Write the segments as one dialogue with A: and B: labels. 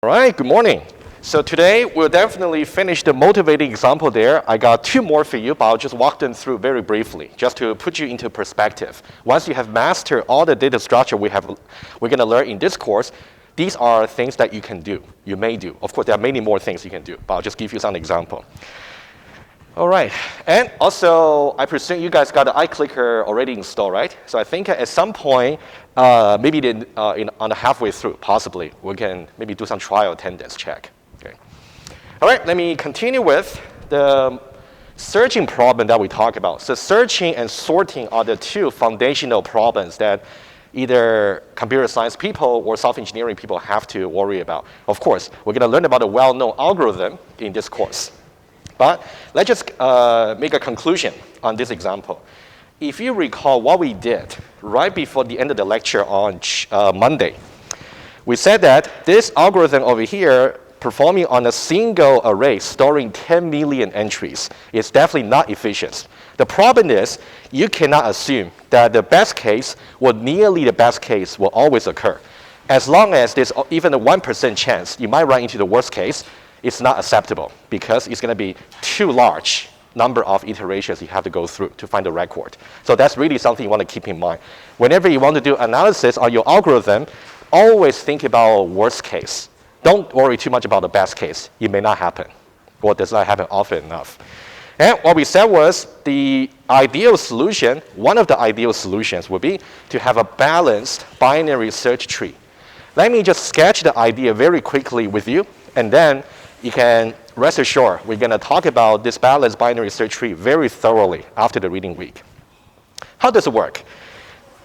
A: All right, good morning. So today we'll definitely finish the motivating example there. I got two more for you, but I'll just walk them through very briefly, just to put you into perspective. Once you have mastered all the data structure we're going to learn in this course, these are things that you can do, you may do. Of course, there are many more things you can do, but I'll just give you some example. All right, and also, I presume you guys got the iClicker already installed, right? So I think at some point, maybe on the halfway through, possibly, we can maybe do some trial attendance check. Okay. All right, let me continue with the searching problem that we talked about. So searching and sorting are the two foundational problems that either computer science people or software engineering people have to worry about. Of course, we're going to learn about a well-known algorithm in this course. But let's just make a conclusion on this example. If you recall what we did right before the end of the lecture on Monday, we said that this algorithm over here performing on a single array storing 10 million entries is definitely not efficient. The problem is you cannot assume that the best case or nearly the best case will always occur. As long as there's even a 1% chance you might run into the worst case, it's not acceptable because it's going to be too large number of iterations you have to go through to find the record. So that's really something you want to keep in mind. Whenever you want to do analysis on your algorithm, always think about worst case. Don't worry too much about the best case. It may not happen or does not happen often enough. And what we said was the ideal solution, one of the ideal solutions would be to have a balanced binary search tree. Let me just sketch the idea very quickly with you, and then you can rest assured we're going to talk about this balanced binary search tree very thoroughly after the reading week. How does it work?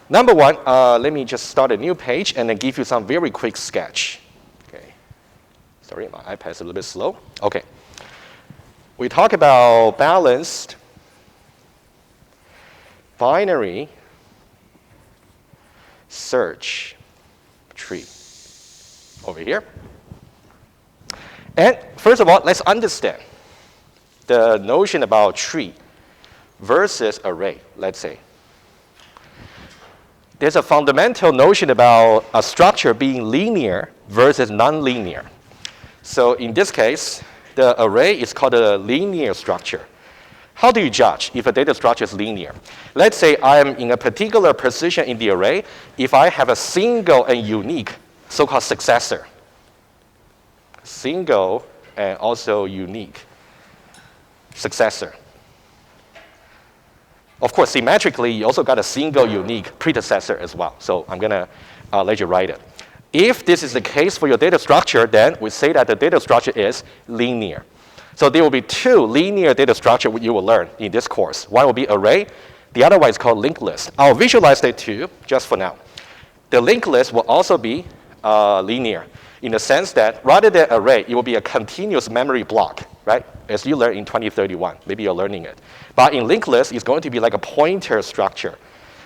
A: Number one, let me just start a new page and then give you some very quick sketch. Okay. Sorry, my iPad's a little bit slow. Okay. We talk about balanced binary search tree over here. And first of all, let's understand the notion about tree versus array, let's say. There's a fundamental notion about a structure being linear versus nonlinear. So in this case, the array is called a linear structure. How do you judge if a data structure is linear? Let's say I am in a particular position in the array if I have a single and unique so-called successor. Single and also unique successor. Of course, symmetrically, you also got a single unique predecessor as well. So I'm going to let you write it. If this is the case for your data structure, then we say that the data structure is linear. So there will be two linear data structure you will learn in this course. One will be array. The other one is called linked list. I'll visualize that to you just for now. The linked list will also be linear, in the sense that rather than array, it will be a continuous memory block, right? As you learn in 2031, maybe you're learning it. But in linked list, it's going to be like a pointer structure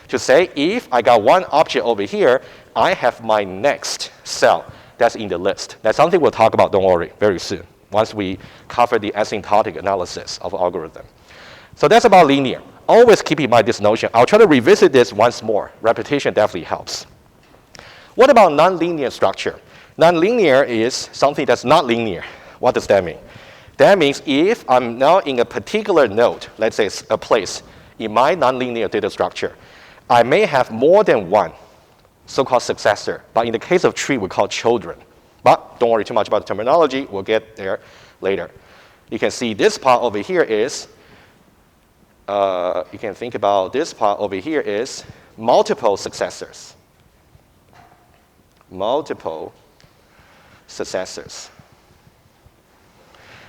A: to say if I got one object over here, I have my next cell that's in the list. That's something we'll talk about, don't worry, very soon, once we cover the asymptotic analysis of algorithm. So that's about linear. Always keep in mind this notion. I'll try to revisit this once more. Repetition definitely helps. What about nonlinear structure? Nonlinear is something that's not linear. What does that mean? That means if I'm now in a particular node, let's say a place in my nonlinear data structure, I may have more than one so-called successor. But in the case of tree, we call children. But don't worry too much about the terminology. We'll get there later. You can see this part over here is, you can think about this part over here is multiple successors. Multiple successors.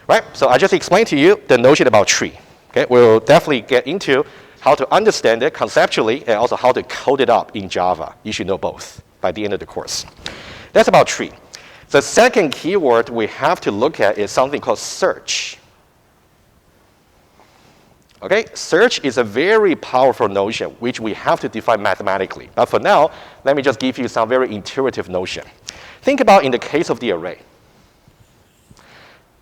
A: Right? So I just explained to you the notion about tree. Okay? We'll definitely get into how to understand it conceptually and also how to code it up in Java. You should know both by the end of the course. That's about tree. The second keyword we have to look at is something called search. Okay? Search is a very powerful notion which we have to define mathematically. But for now, let me just give you some very intuitive notion. Think about in the case of the array.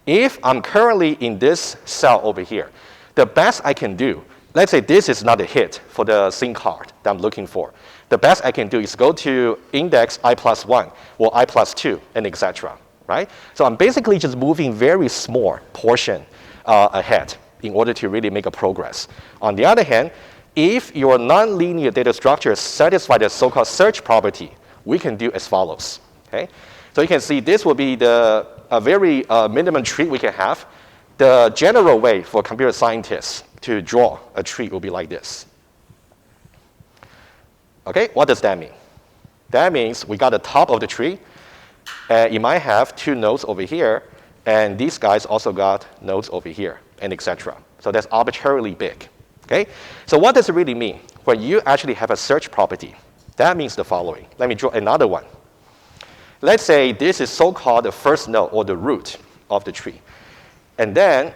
A: If I'm currently in this cell over here, the best I can do, let's say this is not a hit for the SIM card that I'm looking for. The best I can do is go to index I+1 or I+2 and etc. right? So I'm basically just moving very small portion ahead in order to really make a progress. On the other hand, if your nonlinear data structure satisfies the so-called search property, we can do as follows, okay? So you can see this will be a very minimum tree we can have. The general way for computer scientists to draw a tree will be like this. Okay, what does that mean? That means we got the top of the tree, and you might have 2 nodes over here, and these guys also got nodes over here, and etc. So that's arbitrarily big. Okay? So what does it really mean? When you actually have a search property, that means the following. Let me draw another one. Let's say this is so-called the first node or the root of the tree. And then,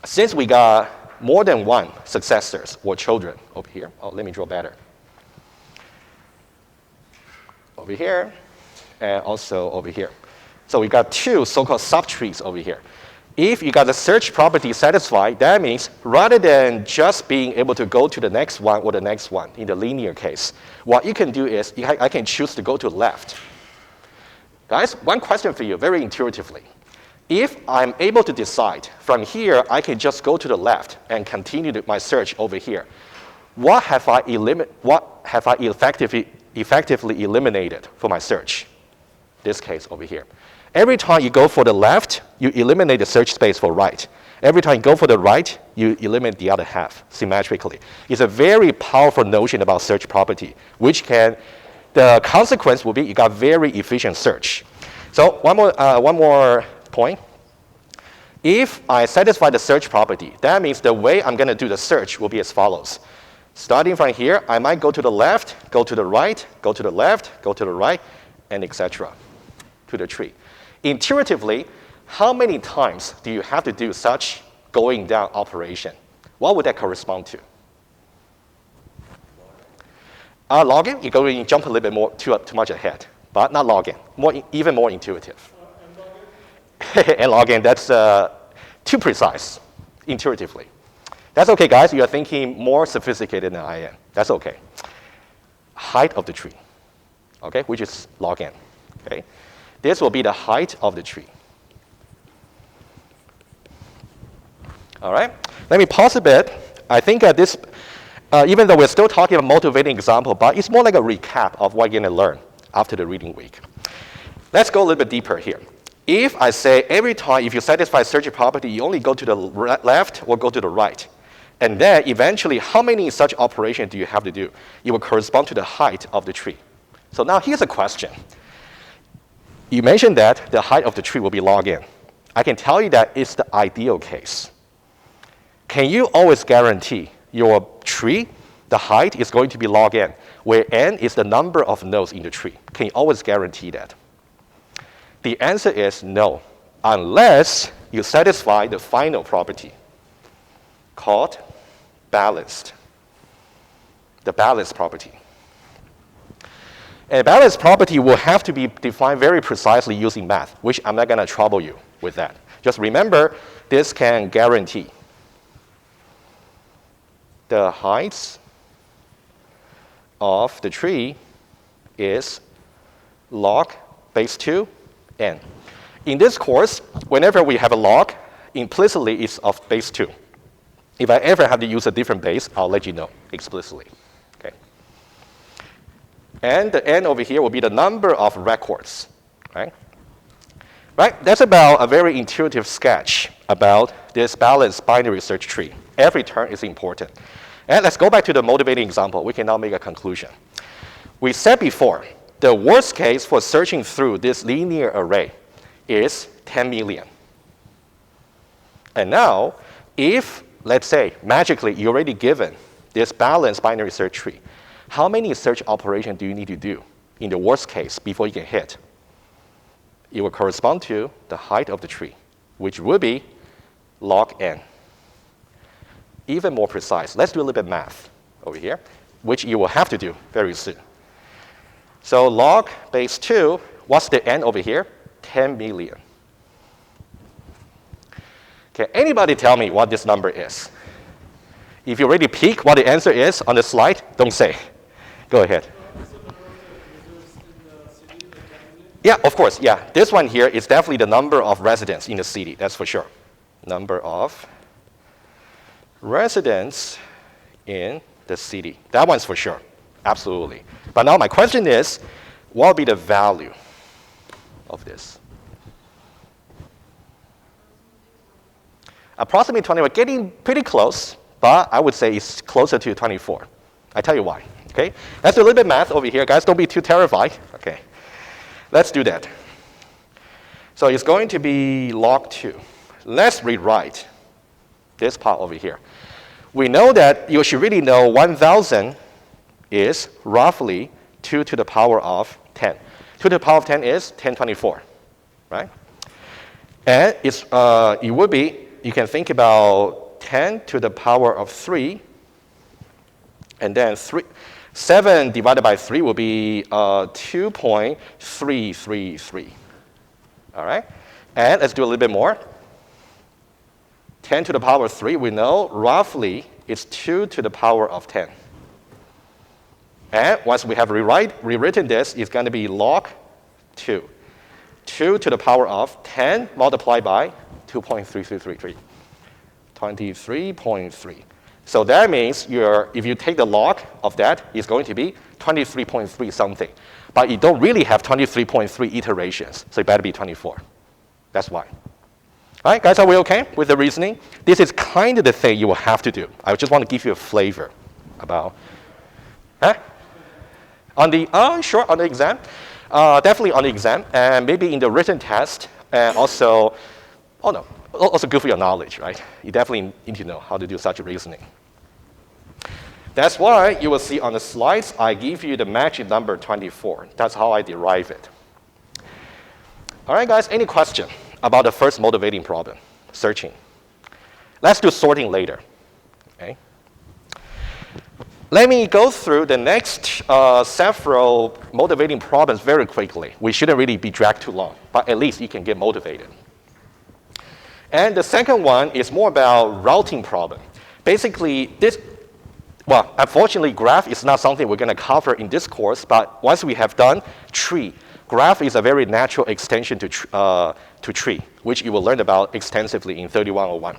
A: since we got more than one successors or children over here, oh, let me draw better. Over here, and also over here. So we got 2 so-called subtrees over here. If you got the search property satisfied, that means rather than just being able to go to the next one or the next one in the linear case, what you can do is I can choose to go to the left. Guys, one question for you, very intuitively. If I'm able to decide from here, I can just go to the left and continue my search over here. What have I effectively eliminated for my search? This case over here. Every time you go for the left, you eliminate the search space for right. Every time you go for the right, you eliminate the other half symmetrically. It's a very powerful notion about search property, the consequence will be you got very efficient search. So one more point. If I satisfy the search property, that means the way I'm going to do the search will be as follows. Starting from here, I might go to the left, go to the right, go to the left, go to the right, and etc. to the tree. Intuitively, how many times do you have to do such going down operation? What would that correspond to? Logging, you're going to jump a little bit more too much ahead, but not logging, even more intuitive. And logging, that's too precise, intuitively. That's okay, guys. You are thinking more sophisticated than I am. That's okay. Height of the tree, okay, which is log n. Okay, this will be the height of the tree. All right. Let me pause a bit. I think this, even though we're still talking about motivating example, but it's more like a recap of what you're going to learn after the reading week. Let's go a little bit deeper here. If I say every time if you satisfy search property, you only go to the left or go to the right. And then eventually, how many such operations do you have to do? It will correspond to the height of the tree. So now here's a question. You mentioned that the height of the tree will be log n. I can tell you that it's the ideal case. Can you always guarantee your tree, the height is going to be log n, where n is the number of nodes in the tree? Can you always guarantee that? The answer is no, unless you satisfy the final property called balanced, the balanced property. And balanced property will have to be defined very precisely using math, which I'm not going to trouble you with that. Just remember, this can guarantee the height of the tree is log base 2 n. In this course, whenever we have a log, implicitly it's of base 2. If I ever have to use a different base, I'll let you know explicitly. Okay. And the n over here will be the number of records. Right? Right? That's about a very intuitive sketch about this balanced binary search tree. Every term is important. And let's go back to the motivating example. We can now make a conclusion. We said before, the worst case for searching through this linear array is 10 million. And now, if, let's say, magically you're already given this balanced binary search tree, how many search operations do you need to do in the worst case before you get hit? It will correspond to the height of the tree, which would be log n. Even more precise, let's do a little bit of math over here, which you will have to do very soon. So log base 2, what's the n over here? 10 million. Can anybody tell me what this number is? If you already peek what the answer is on the slide, don't say. Go ahead. Yeah, of course, yeah. This one here is definitely the number of residents in the city, that's for sure. Number of residents in the city. That one's for sure, absolutely. But now my question is, what will be the value of this? Approximately 24, getting pretty close, but I would say it's closer to 24. I tell you why, okay? Let's do a little bit of math over here, guys. Don't be too terrified, okay? Let's do that. So it's going to be log 2. Let's rewrite this part over here. We know that you should really know 1,000 is roughly 2 to the power of 10. 2 to the power of 10 is 1024, right? And it's, it would be, you can think about 10 to the power of 3, and then 7 divided by 3 will be 2.333. All right? And let's do a little bit more. 10 to the power of 3, we know roughly it's 2 to the power of 10. And once we have rewritten this, it's going to be log 2. 2 to the power of 10 multiplied by 2.3333. 23.3. So that means if you take the log of that, it's going to be 23.3 something. But you don't really have 23.3 iterations, so it better be 24. That's why. All right, guys, are we okay with the reasoning? This is kind of the thing you will have to do. I just want to give you a flavor about. Huh? Sure, on the exam. Definitely on the exam, and maybe in the written test, and also, also good for your knowledge, right? You definitely need to know how to do such reasoning. That's why you will see on the slides, I give you the magic number 24. That's how I derive it. All right, guys, any question about the first motivating problem, searching? Let's do sorting later, okay? Let me go through the next several motivating problems very quickly. We shouldn't really be dragged too long, but at least you can get motivated. And the second one is more about routing problem. Basically, unfortunately, graph is not something we're going to cover in this course, but once we have done tree, graph is a very natural extension to tree, which you will learn about extensively in 3101.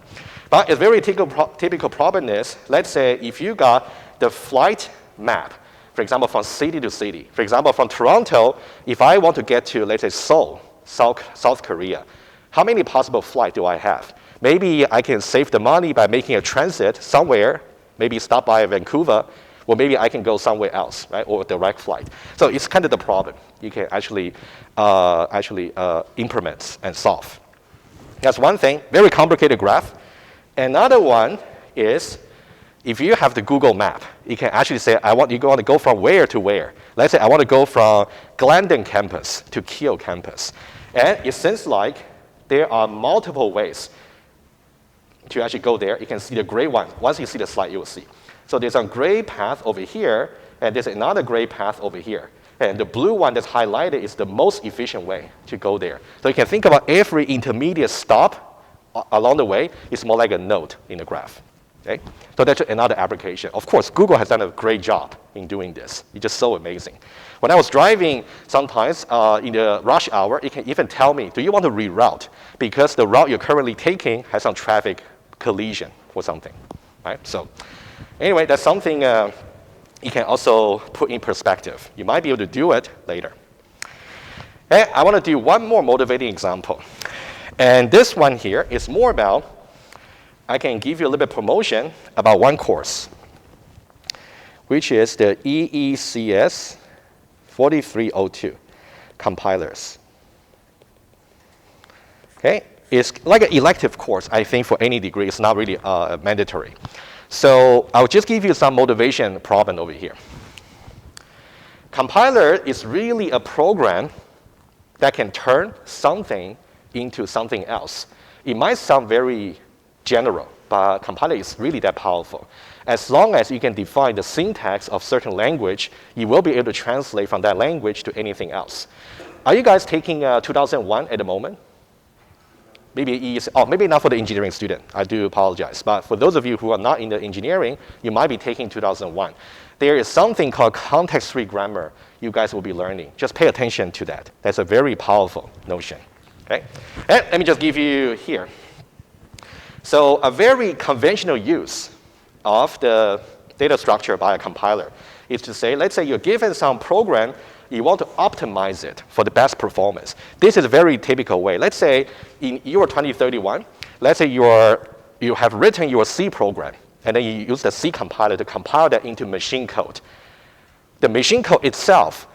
A: But a very typical problem is, let's say if you got the flight map, for example, from city to city. For example, from Toronto, if I want to get to, let's say, Seoul, South Korea, how many possible flights do I have? Maybe I can save the money by making a transit somewhere, maybe stop by Vancouver, or maybe I can go somewhere else, right, or a direct flight. So it's kind of the problem you can actually implement and solve. That's one thing, very complicated graph. Another one is, if you have the Google map, you can actually say, you want to go from where to where. Let's say I want to go from Glendon campus to Keele campus. And it seems like there are multiple ways to actually go there. You can see the gray one. Once you see the slide, you will see. So there's a gray path over here, and there's another gray path over here. And the blue one that's highlighted is the most efficient way to go there. So you can think about every intermediate stop along the way is more like a node in the graph. Okay? So that's another application. Of course, Google has done a great job in doing this. It's just so amazing. When I was driving sometimes in the rush hour, it can even tell me, do you want to reroute? Because the route you're currently taking has some traffic collision or something. Right? So anyway, that's something you can also put in perspective. You might be able to do it later. And I want to do one more motivating example. And this one here is more about, I can give you a little bit of promotion about one which is the EECS2011 compilers. Okay, it's like an elective course, I think, for any degree. It's not really mandatory. So I'll just give you some motivation problem over here. Compiler is really a program that can turn something into something else. It might sound very general, but compiler is really that powerful. As long as you can define the syntax of certain language, you will be able to translate from that language to anything else. Are you guys taking 2001 at the moment? Maybe maybe not for the engineering student. I do apologize. But for those of you who are not in the engineering, you might be taking 2001. there is something called context-free grammar you guys will be learning. Just pay attention to that. That's a very powerful notion. Okay? And let me just give you here. So a very conventional use of the data structure by a compiler is to say, let's say you're given some program, you want to optimize it for the best performance. This is a very typical way. Let's say in year 2031, let's say you have written your C program, and then you use the C compiler to compile that into machine code. The machine code itself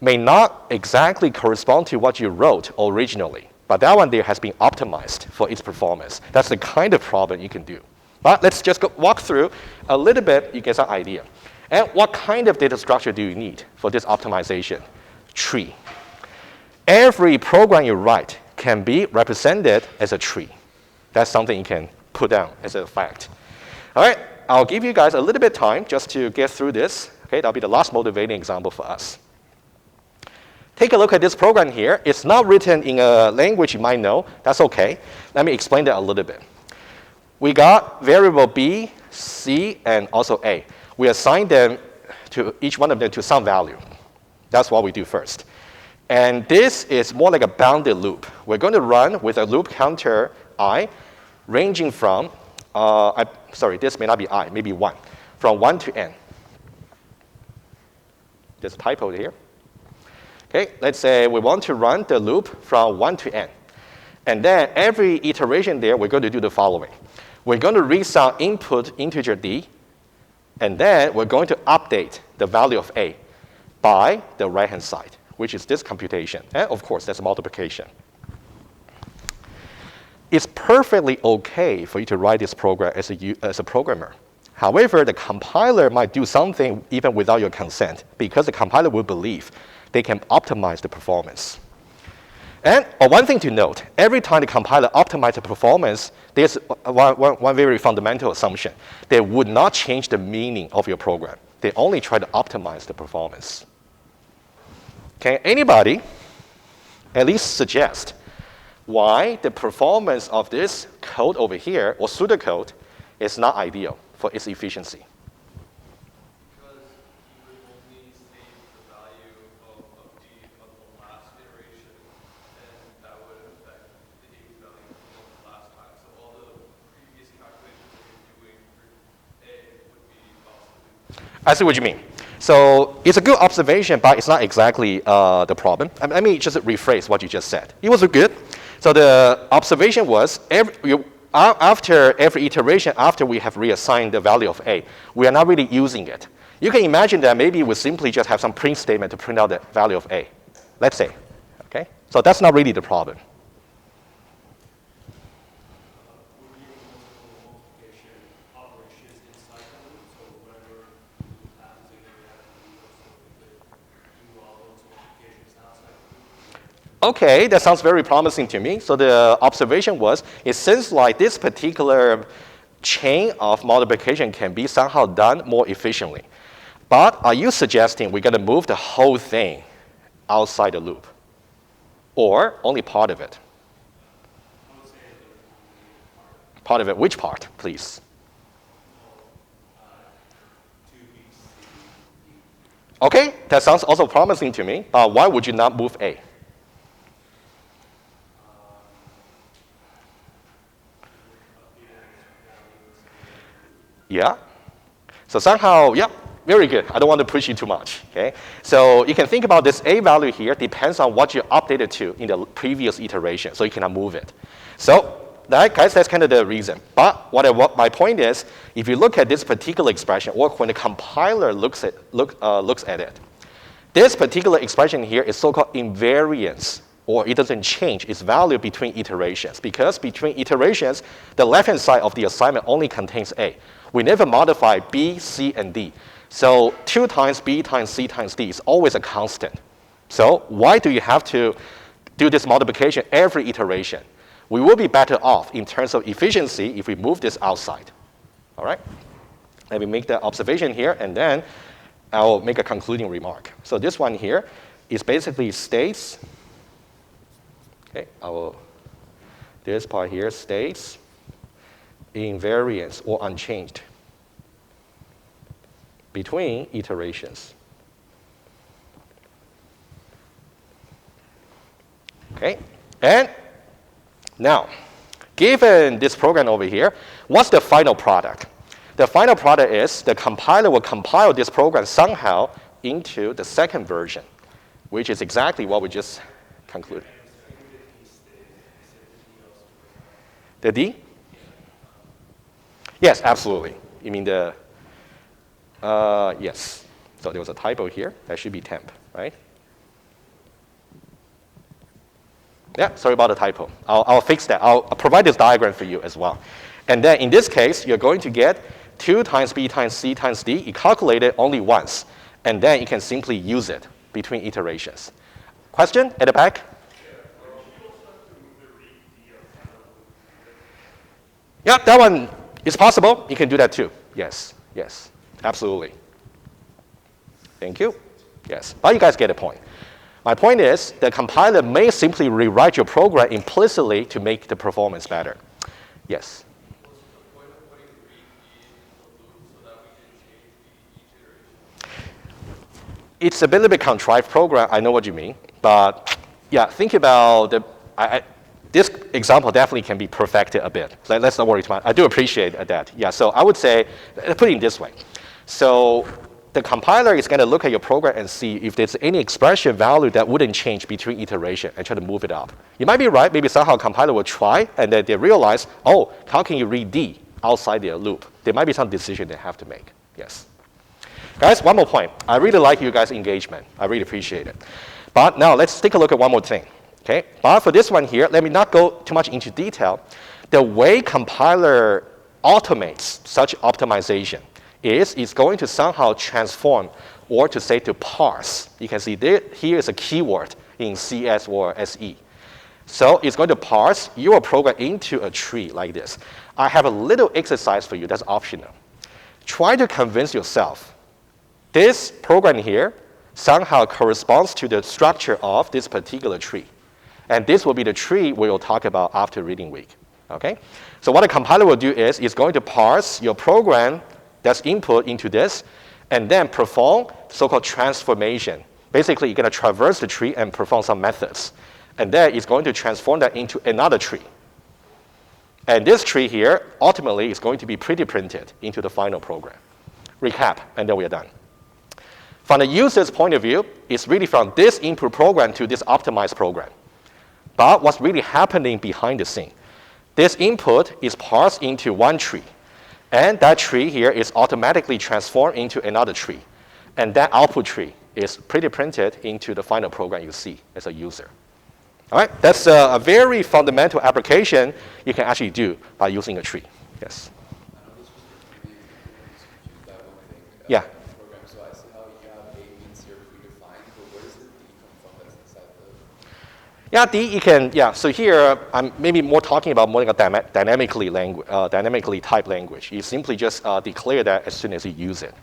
A: may not exactly correspond to what you wrote originally, but that one there has been optimized for its performance. That's the kind of problem you can do. But let's just walk through a little bit, you get some idea. And what kind of data structure do you need for this optimization? Tree. Every program you write can be represented as a tree. That's something you can put down as a fact. All right, I'll give you guys a little bit of time just to get through this. Okay, that'll be the last motivating example for us. Take a look at this program here. It's not written in a language you might know. That's okay. Let me explain that a little bit. We got variable B, C, and also A. We assign them to each one of them to some value. That's what we do first. And this is more like a bounded loop. We're going to run with a loop counter I, ranging from, this may not be I, maybe 1, from 1 to n. There's a typo here. Okay, let's say we want to run the loop from 1 to n. And then every iteration there, we're going to do the following. We're going to read some input integer d, and then we're going to update the value of a by the right-hand side, which is this computation. And of course, that's multiplication. It's perfectly okay for you to write this program as a programmer. However, the compiler might do something even without your consent, because the compiler will believe they can optimize the performance. And one thing to note, every time the compiler optimizes the performance, there's one very fundamental assumption. They would not change the meaning of your program. They only try to optimize the performance. Can anybody at least suggest why the performance of this code over here, or pseudocode, is not ideal for its efficiency? I see what you mean. So it's a good observation, but it's not exactly the problem. Let me just rephrase what you just said. It was good. So the observation was, after every iteration, after we have reassigned the value of a, we are not really using it. You can imagine that maybe we simply just have some print statement to print out the value of a, let's say. Okay? So that's not really the problem. Okay, that sounds very promising to me. So the observation was, it seems like this particular chain of multiplication can be somehow done more efficiently. But are you suggesting we're going to move the whole thing outside the loop? Or only part of it? Part of it. Which part, please? Okay, that sounds also promising to me. Why would you not move A? Yeah. So somehow, yeah, very good. I don't want to push you too much. Okay. So you can think about this A value here depends on what you updated to in the previous iteration. So you cannot move it. So guys, that's kind of the reason. But my point is, if you look at this particular expression, or when the compiler looks at it, this particular expression here is so-called invariance, or it doesn't change its value between iterations, because between iterations, the left-hand side of the assignment only contains A. We never modify B, C, and D. So 2 times B times C times D is always a constant. So why do you have to do this multiplication every iteration? We will be better off in terms of efficiency if we move this outside. All right? Let me make that observation here, and then I'll make a concluding remark. So this one here is basically states. Okay, this part here states invariance or unchanged. between iterations. Okay, and now, given this program over here, what's the final product? The final product is the compiler will compile this program somehow into the second version, which is exactly what we just concluded. The D? Yes, absolutely. You mean the, yes. So there was a typo here. That should be temp, right? Yeah, sorry about the typo. I'll fix that. I'll provide this diagram for you as well. And then in this case, you're going to get 2 times B times C times D. You calculate it only once. And then you can simply use it between iterations. Question at the back? Yeah, that one is possible. You can do that too. Yes, yes, absolutely. Thank you. Yes, but you guys get the point. My point is the compiler may simply rewrite your program implicitly to make the performance better. Yes? It's a little bit contrived program. I know what you mean. But yeah, think about this example definitely can be perfected a bit. Let's not worry too much. I do appreciate that. Yeah, so I would say, put it in this way. So the compiler is going to look at your program and see if there's any expression value that wouldn't change between iteration and try to move it up. You might be right. Maybe somehow compiler will try, and then they realize, oh, how can you read D outside their loop? There might be some decision they have to make. Yes. Guys, one more point. I really like you guys' engagement. I really appreciate it. But now let's take a look at one more thing. Okay? But for this one here, let me not go too much into detail. The way compiler automates such optimization is it's going to somehow transform, or to say to parse. You can see there, here is a keyword in CS or SE. So it's going to parse your program into a tree like this. I have a little exercise for you that's optional. Try to convince yourself this program here somehow corresponds to the structure of this particular tree. And this will be the tree we will talk about after reading week. Okay? So what a compiler will do is it's going to parse your program that's input into this, and then perform so-called transformation. Basically, you're going to traverse the tree and perform some methods. And then it's going to transform that into another tree. And this tree here, ultimately, is going to be pre-printed into the final program. Recap, and then we are done. From the user's point of view, it's really from this input program to this optimized program. But what's really happening behind the scene? This input is parsed into one tree. And that tree here is automatically transformed into another tree. And that output tree is pre-printed into the final program you see as a user. All right, that's a very fundamental application you can actually do by using a tree. Yes? Yeah.
B: So I see how you have A, B, and C are predefined, but where does the D come from that's inside the...
A: Yeah, D, you can, yeah. So here, I'm maybe more talking about more like a dynamically typed language. You simply just declare that as soon as you use it.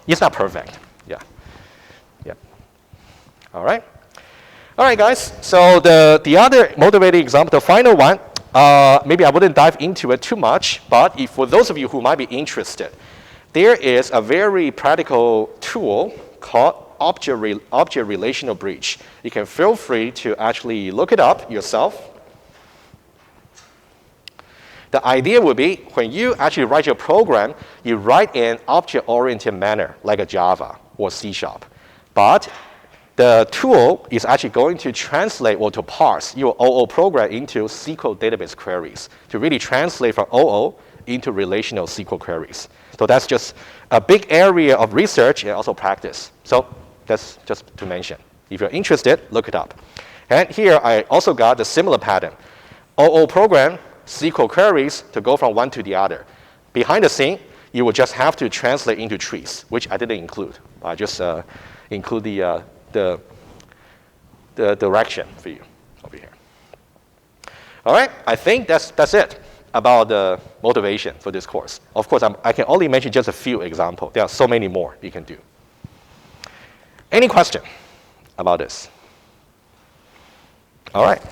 A: It's not perfect, yeah. Yeah. All right. All right, guys. So the other motivating example, the final one, maybe I wouldn't dive into it too much, but for those of you who might be interested, there is a very practical tool called Object-Relational Bridge. You can feel free to actually look it up yourself. The idea would be when you actually write your program, you write in object-oriented manner like a Java or C#. But the tool is actually going to translate or to parse your OO program into SQL database queries to really translate from OO into relational SQL queries. So that's just a big area of research and also practice. So that's just to mention. If you're interested, look it up. And here I also got a similar pattern. OO program, SQL queries to go from one to the other. Behind the scene, you will just have to translate into trees, which I didn't include. I just include the direction for you over here. All right, I think that's it about the motivation for this course. Of course, I can only mention just a few examples. There are so many more you can do. Any question about this? All right.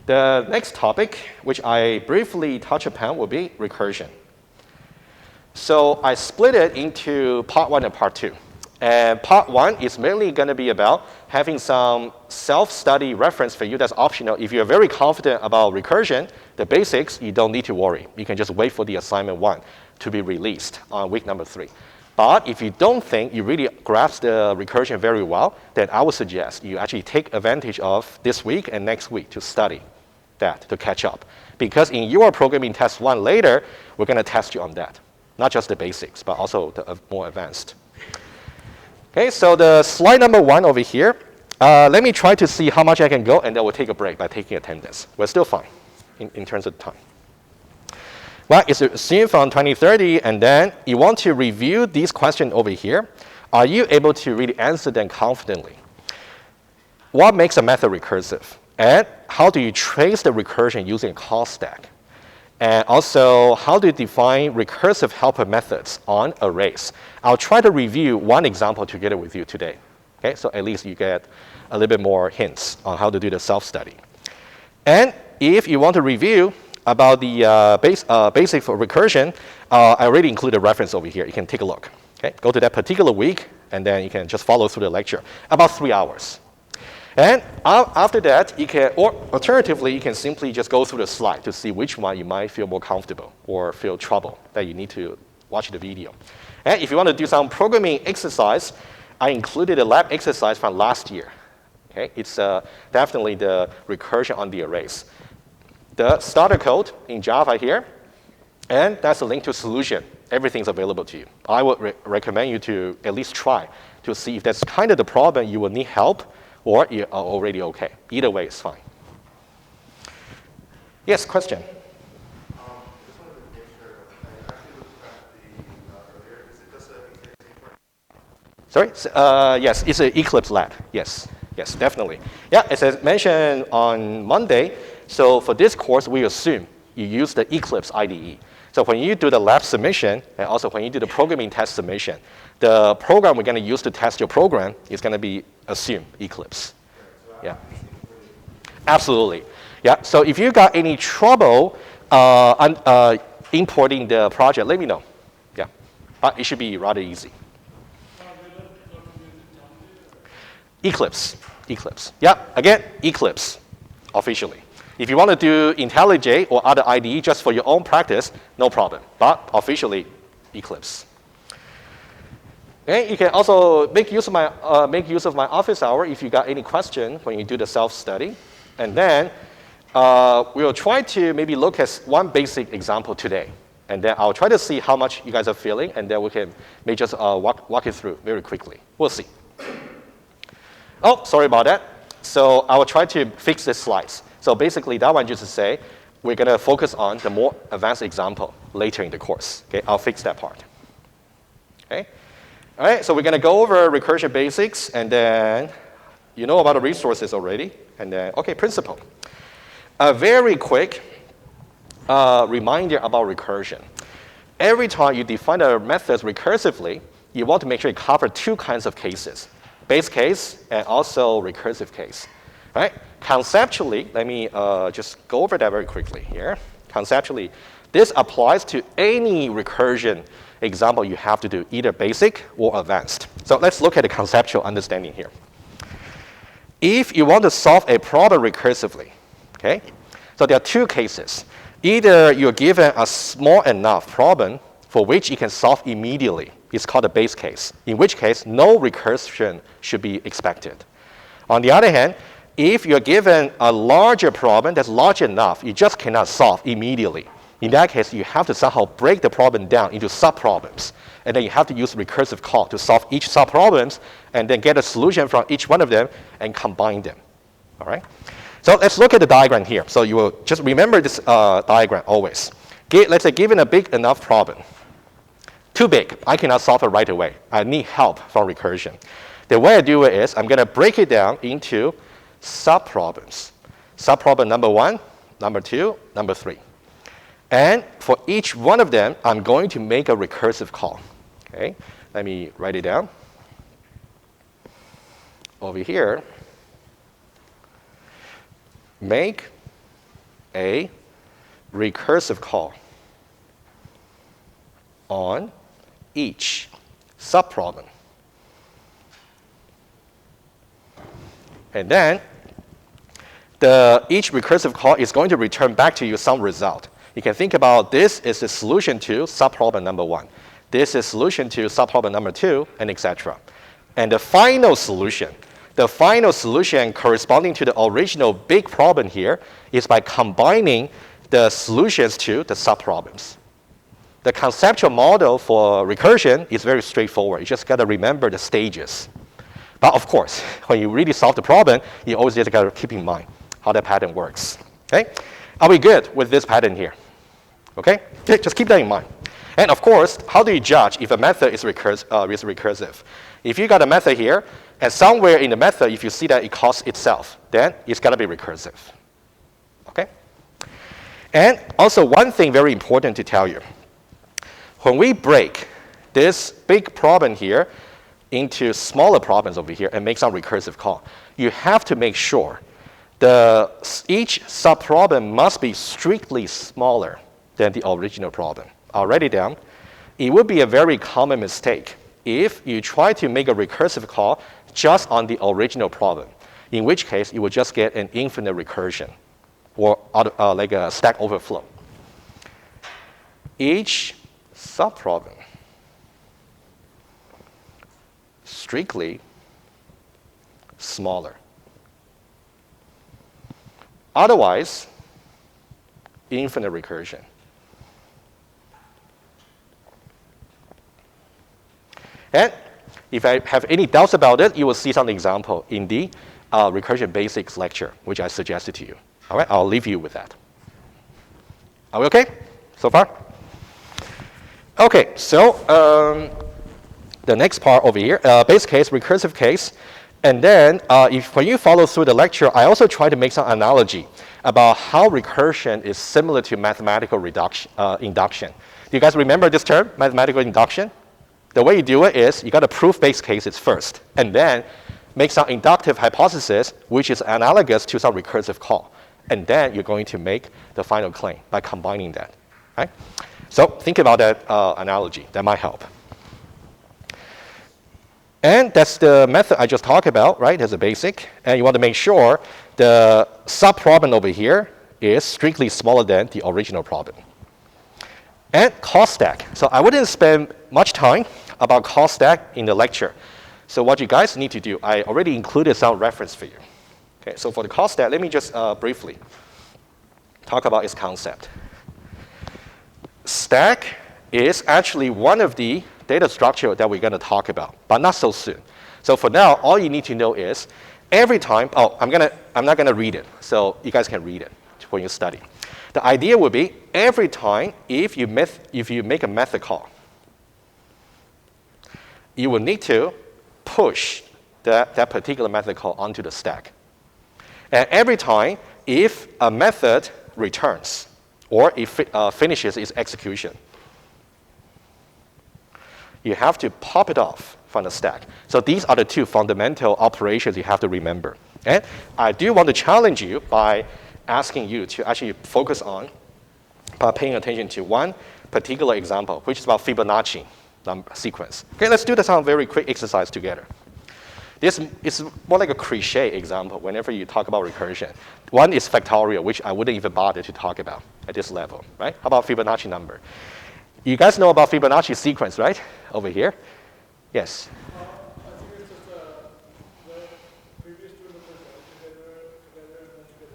A: The next topic, which I briefly touch upon, will be recursion. So I split it into part 1 and part 2. And part 1 is mainly going to be about having some self-study reference for you that's optional. If you're very confident about recursion, the basics, you don't need to worry. You can just wait for the assignment 1 to be released on week number 3. But if you don't think you really grasp the recursion very well, then I would suggest you actually take advantage of this week and next week to study that, to catch up. Because in your programming test 1 later, we're going to test you on that. Not just the basics, but also the more advanced. Okay, so the slide number 1 over here, let me try to see how much I can go, and then we'll take a break by taking attendance. We're still fine in terms of time. Well, it's assumed from 2030, and then you want to review these questions over here. Are you able to really answer them confidently? What makes a method recursive? And how do you trace the recursion using a call stack? And also, how do you define recursive helper methods on arrays? I'll try to review one example together with you today. Okay, so at least you get a little bit more hints on how to do the self-study. And if you want to review about the basic for recursion, I already included a reference over here. You can take a look. Okay, go to that particular week, and then you can just follow through the lecture. About 3 hours. And after that, you can, or alternatively, you can simply just go through the slide to see which one you might feel more comfortable or feel trouble that you need to watch the video. And if you want to do some programming exercise, I included a lab exercise from last year. Okay, it's definitely the recursion on the arrays. The starter code in Java here, and that's a link to solution. Everything's available to you. I would recommend you to at least try to see if that's kind of the problem you will need help, or you are already okay. Either way is fine. Yes, question?
C: Just wanted to make sure, I actually looked at the earlier, is it just a
A: Sorry? Yes, it's an Eclipse lab. Yes, yes, definitely. Yeah, as I mentioned on Monday, so for this course, we assume you use the Eclipse IDE. So when you do the lab submission, and also when you do the programming test submission, the program we're going to use to test your program is going to be assume Eclipse. Yeah. Absolutely. Yeah. So if you got any trouble importing the project, let me know. Yeah. But it should be rather easy. Eclipse. Eclipse. Yeah. Again, Eclipse officially. If you want to do IntelliJ or other IDE just for your own practice, no problem. But officially, Eclipse. Okay, you can also make use of my office hour if you got any question when you do the self-study. And then we'll try to maybe look at one basic example today. And then I'll try to see how much you guys are feeling, and then we can maybe just walk it through very quickly. We'll see. Oh, sorry about that. So I will try to fix the slides. So basically, that one just to say, we're going to focus on the more advanced example later in the course. Okay, I'll fix that part. Okay. All right, so we're going to go over recursion basics, and then you know about the resources already. And then, okay, principle. A very quick reminder about recursion. Every time you define a method recursively, you want to make sure you cover 2 kinds of cases, base case and also recursive case. Right? Conceptually, let me just go over that very quickly here. Conceptually, this applies to any recursion example you have to do, either basic or advanced. So let's look at the conceptual understanding here. If you want to solve a problem recursively, okay, so there are 2 cases. Either you're given a small enough problem for which you can solve immediately. It's called a base case, in which case no recursion should be expected. On the other hand, if you're given a larger problem that's large enough, you just cannot solve immediately. In that case, you have to somehow break the problem down into sub-problems. And then you have to use recursive call to solve each sub-problems and then get a solution from each one of them and combine them. All right? So let's look at the diagram here. So you will just remember this diagram always. Let's say given a big enough problem. Too big. I cannot solve it right away. I need help from recursion. The way I do it is I'm going to break it down into sub-problems. Sub-problem number 1, number 2, number 3. And for each one of them, I'm going to make a recursive call. Okay, let me write it down. Over here, make a recursive call on each subproblem. And then each recursive call is going to return back to you some result. You can think about this is the solution to subproblem number 1. This is solution to subproblem number 2, and etc. And the final solution corresponding to the original big problem here is by combining the solutions to the subproblems. The conceptual model for recursion is very straightforward. You just got to remember the stages. But of course, when you really solve the problem, you always just got to keep in mind how that pattern works. Okay? Are we good with this pattern here? Okay? Just keep that in mind. And of course, how do you judge if a method is recursive? If you got a method here, and somewhere in the method, if you see that it calls itself, then it's got to be recursive. Okay? And also one thing very important to tell you. When we break this big problem here into smaller problems over here and make some recursive call, you have to make sure each subproblem must be strictly smaller than the original problem. I'll write it down. It would be a very common mistake if you try to make a recursive call just on the original problem, in which case you will just get an infinite recursion or like a stack overflow. Each subproblem strictly smaller. Otherwise, infinite recursion. And if I have any doubts about it, you will see some example in the recursion basics lecture, which I suggested to you. All right, I'll leave you with that. Are we okay so far? Okay, so the next part over here, base case, recursive case. And then when you follow through the lecture, I also try to make some analogy about how recursion is similar to mathematical induction. Do you guys remember this term, mathematical induction? The way you do it is you got to prove base cases first, and then make some inductive hypothesis, which is analogous to some recursive call. And then you're going to make the final claim by combining that. Right? So think about that analogy. That might help. And that's the method I just talked about, right, as a basic. And you want to make sure the subproblem over here is strictly smaller than the original problem. And call stack. So I wouldn't spend much time about call stack in the lecture. So what you guys need to do, I already included some reference for you. Okay, so for the call stack, let me just briefly talk about its concept. Stack is actually one of the data structure that we're going to talk about, but not so soon. So for now, all you need to know is every time, I'm not going to read it, so you guys can read it when you study. The idea would be every time if you make a method call, you will need to push that particular method call onto the stack. And every time if a method returns or if it finishes its execution, you have to pop it off from the stack. So these are the two fundamental operations you have to remember. And I do want to challenge you by asking you to actually focus on paying attention to one particular example, which is about Fibonacci sequence. Okay, let's do some very quick exercise together. This is more like a cliche example whenever you talk about recursion. One is factorial, which I wouldn't even bother to talk about at this level, right? How about Fibonacci number? You guys know about Fibonacci sequence, right? Over here? Yes?
C: I think it's just the previous two numbers together and then together.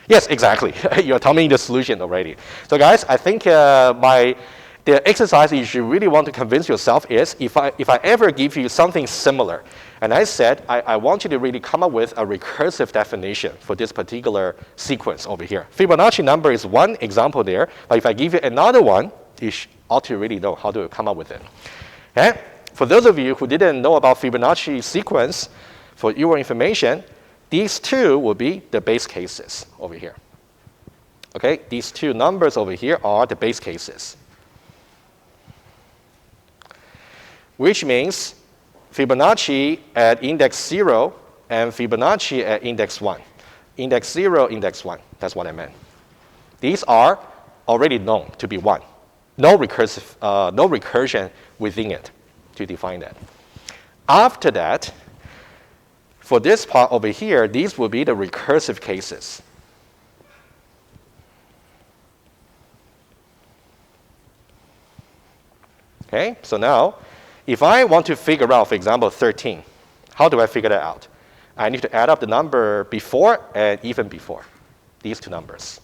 A: Yes, exactly. You're telling me the solution already. So guys, I think the exercise you should really want to convince yourself is if I ever give you something similar, and I said I want you to really come up with a recursive definition for this particular sequence over here. Fibonacci number is one example there, but if I give you another one, you ought to really know how to come up with it. Okay? For those of you who didn't know about Fibonacci sequence, for your information, these two will be the base cases over here. Okay? These two numbers over here are the base cases. Which means Fibonacci at index 0 and Fibonacci at index 1. Index 0, index 1. That's what I meant. These are already known to be 1. no recursion within it to define that. After that, for this part over here, these will be the recursive cases. Okay, so now, if I want to figure out, for example, 13, how do I figure that out? I need to add up the number before and even before, these two numbers.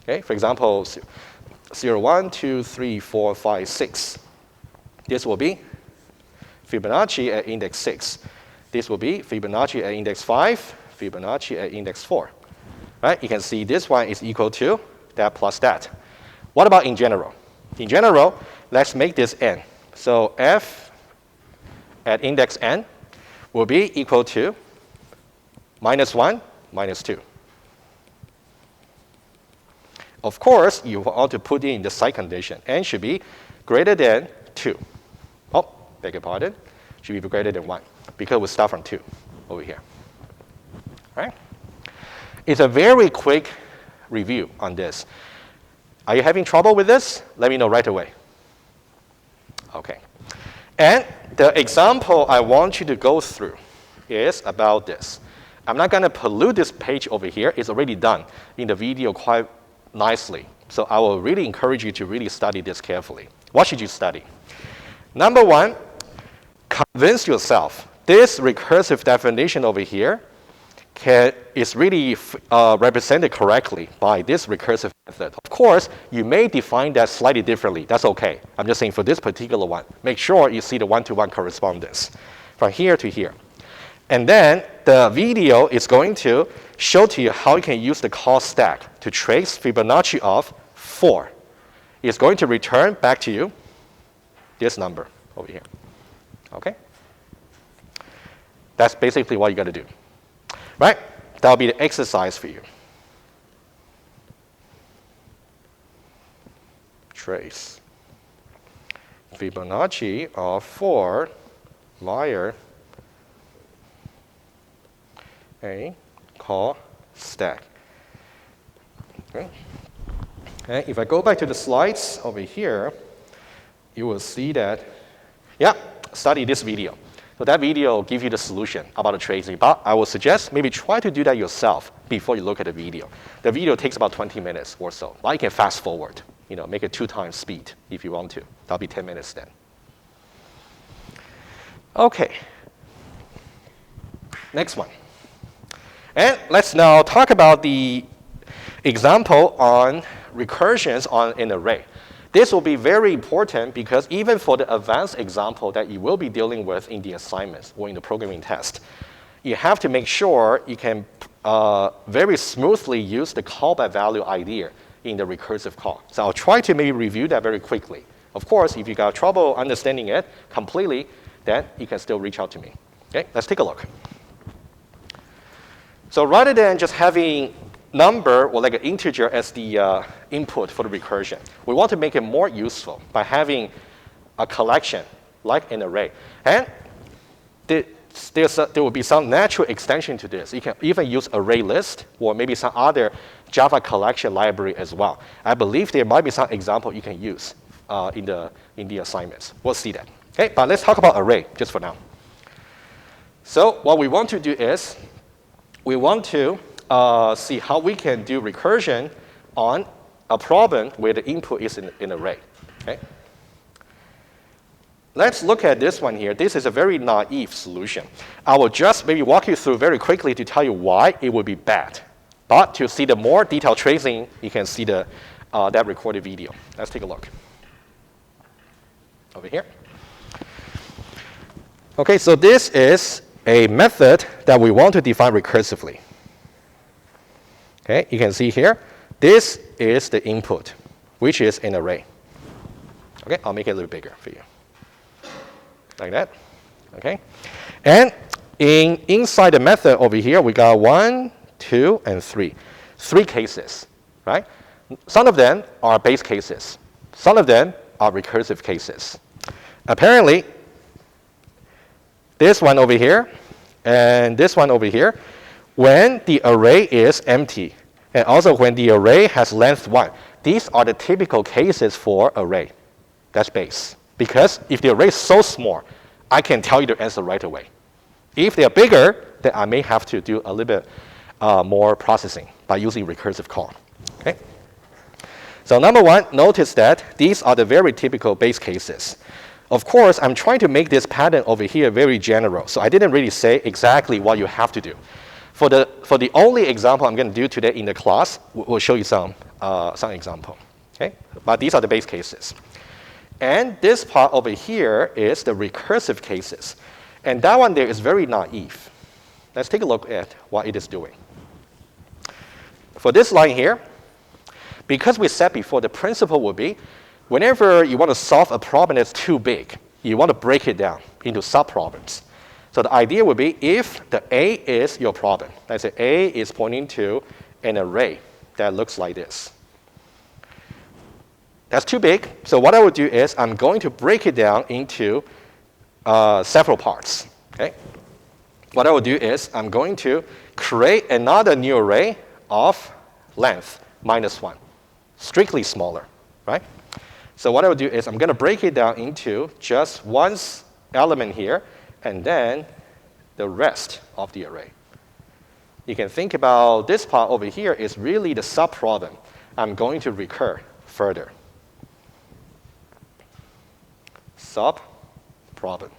A: Okay, for example, 0, 1, 2, 3, 4, 5, 6. This will be Fibonacci at index 6. This will be Fibonacci at index 5, Fibonacci at index 4. Right? You can see this one is equal to that plus that. What about in general? In general, let's make this n. So f at index n will be equal to -1, -2. Of course, you want to put in the side condition. N should be greater than 2. Oh, beg your pardon. Should be greater than 1 because we start from 2 over here. Right? It's a very quick review on this. Are you having trouble with this? Let me know right away. Okay. And the example I want you to go through is about this. I'm not going to pollute this page over here. It's already done in the video quite nicely. So I will really encourage you to really study this carefully. What should you study? Number one, convince yourself this recursive definition over here is really represented correctly by this recursive method. Of course, you may define that slightly differently. That's okay. I'm just saying for this particular one, make sure you see the one-to-one correspondence from here to here. And then the video is going to show to you how you can use the call stack to trace Fibonacci of 4. It's going to return back to you this number over here. Okay? That's basically what you got to do. Right? That'll be the exercise for you. Trace Fibonacci of 4 via a call stack. Okay. And if I go back to the slides over here, you will see that, yeah, study this video. So that video will give you the solution about the tracing. But I would suggest maybe try to do that yourself before you look at the video. The video takes about 20 minutes or so. But you can fast forward, make it 2 times speed if you want to. That'll be 10 minutes then. Okay. Next one. And let's now talk about the example on recursions on an array. This will be very important because even for the advanced example that you will be dealing with in the assignments or in the programming test, you have to make sure you can very smoothly use the callback value idea in the recursive call. So I'll try to maybe review that very quickly. Of course, if you got trouble understanding it completely, then you can still reach out to me. Okay, let's take a look. So rather than just having number or like an integer as the input for the recursion, we want to make it more useful by having a collection like an array. And there will be some natural extension to this. You can even use array list or maybe some other Java collection library as well. I believe there might be some example you can use in the assignments. We'll see that. Okay, but let's talk about array just for now. So what we want to do is we want to see how we can do recursion on a problem where the input is in an array. Okay? Let's look at this one here. This is a very naive solution. I will just maybe walk you through very quickly to tell you why it would be bad. But to see the more detailed tracing, you can see that recorded video. Let's take a look. Over here. Okay, so this is a method that we want to define recursively. Okay, you can see here, this is the input, which is an array. Okay, I'll make it a little bigger for you. Like that. Okay, and inside the method over here, we got 1, 2, and 3. 3 cases, right? Some of them are base cases. Some of them are recursive cases. Apparently, this one over here and this one over here, when the array is empty, and also when the array has length 1, these are the typical cases for array. That's base. Because if the array is so small, I can tell you the answer right away. If they are bigger, then I may have to do a little bit more processing by using recursive call. Okay? So number one, notice that these are the very typical base cases. Of course, I'm trying to make this pattern over here very general, so I didn't really say exactly what you have to do. For the only example I'm going to do today in the class, we'll show you some example. Okay? But these are the base cases. And this part over here is the recursive cases. And that one there is very naive. Let's take a look at what it is doing. For this line here, because we said before the principle would be, whenever you want to solve a problem that's too big, you want to break it down into subproblems. So the idea would be if the A is your problem, let's say A is pointing to an array that looks like this. That's too big, so what I would do is I'm going to break it down into several parts. Okay? What I will do is I'm going to create another new array of length -1, strictly smaller, right? So what I will do is I'm going to break it down into just one element here, and then the rest of the array. You can think about this part over here is really the subproblem I'm going to recur further. Subproblem.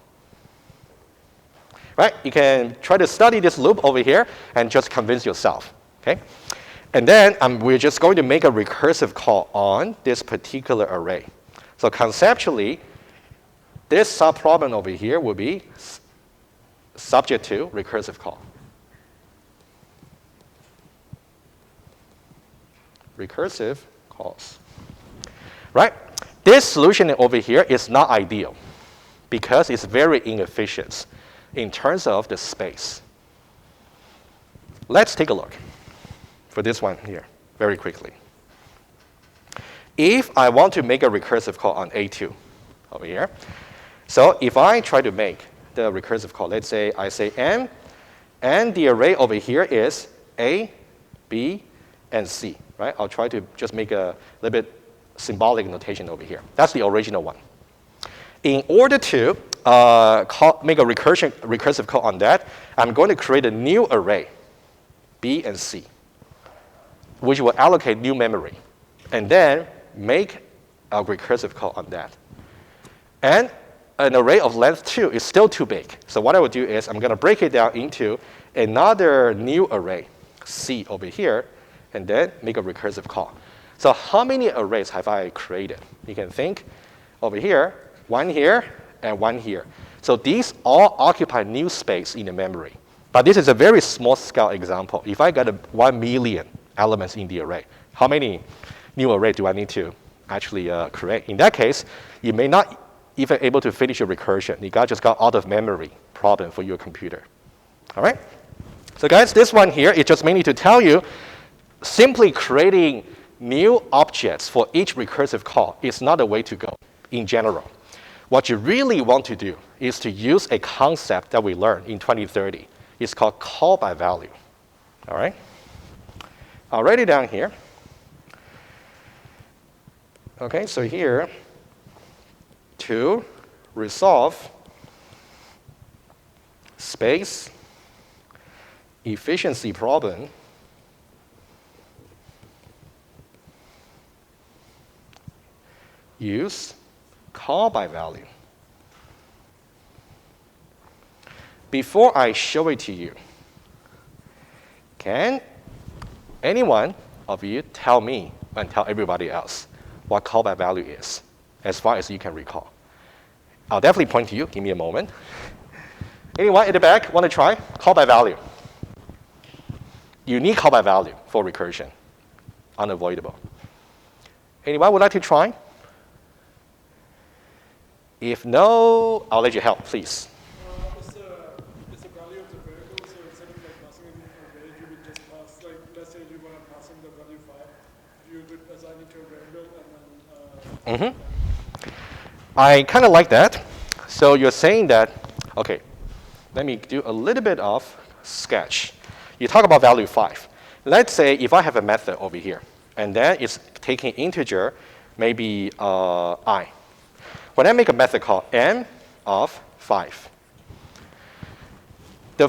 A: Right? You can try to study this loop over here and just convince yourself. Okay? And then we're just going to make a recursive call on this particular array. So conceptually, this subproblem over here will be subject to recursive call. Recursive calls. Right? This solution over here is not ideal because it's very inefficient in terms of the space. Let's take a look for this one here very quickly. If I want to make a recursive call on A2 over here, so if I try to make the recursive call, let's say I say M, and the array over here is A, B, and C, right? I'll try to just make a little bit symbolic notation over here. That's the original one. In order to make a recursive call on that, I'm going to create a new array, B and C, which will allocate new memory, and then make a recursive call on that. And an array of length 2 is still too big. So what I will do is I'm going to break it down into another new array, C over here, and then make a recursive call. So how many arrays have I created? You can think over here, one here, and one here. So these all occupy new space in the memory. But this is a very small scale example. If I got 1 million elements in the array, how many new array do I need to actually create? In that case, you may not even able to finish your recursion. You just got out of memory problem for your computer. All right? So guys, this one here is just mainly to tell you simply creating new objects for each recursive call is not the way to go in general. What you really want to do is to use a concept that we learned in 2030. It's called call by value. All right? I'll write it down here. Okay, so here, to resolve space efficiency problem, use call by value. Before I show it to you, can any one of you tell me and tell everybody else what call by value is, as far as you can recall? I'll definitely point to you. Give me a moment. Anyone in the back want to try? Call by value. You need call by value for recursion. Unavoidable. Anyone would like to try? If no, I'll let you help, please.
C: It's a value of the variable, so instead of like passing in a array, you would just pass, like, let's say you want to pass in the value 5, you would assign it to a variable and then...
A: I kind of like that. So you're saying that, okay, let me do a little bit of sketch. You talk about value 5. Let's say if I have a method over here, and then it's taking integer, maybe I. When I make a method called n of 5,
C: Yeah, you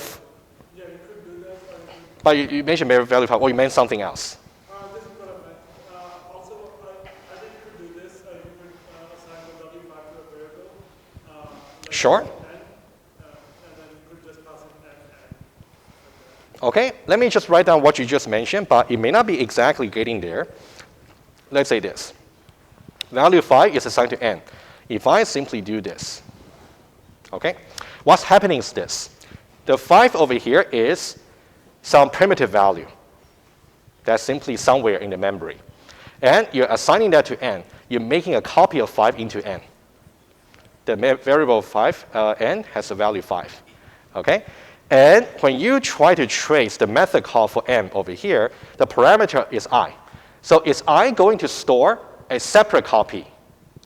C: could do that.
A: but you mentioned value 5, or you meant something else.
C: This is what I meant. Also, I think you could do this. You could assign the W5 to a variable. Like
A: Sure.
C: N, and then you could just pass in N.
A: Okay, let me just write down what you just mentioned, but it may not be exactly getting there. Let's say this. Value 5 is assigned to n. If I simply do this, okay, what's happening is this. The 5 over here is some primitive value that's simply somewhere in the memory. And you're assigning that to n. You're making a copy of 5 into n. The variable 5, n, has a value 5. Okay? And when you try to trace the method call for m over here, the parameter is I. So is I going to store a separate copy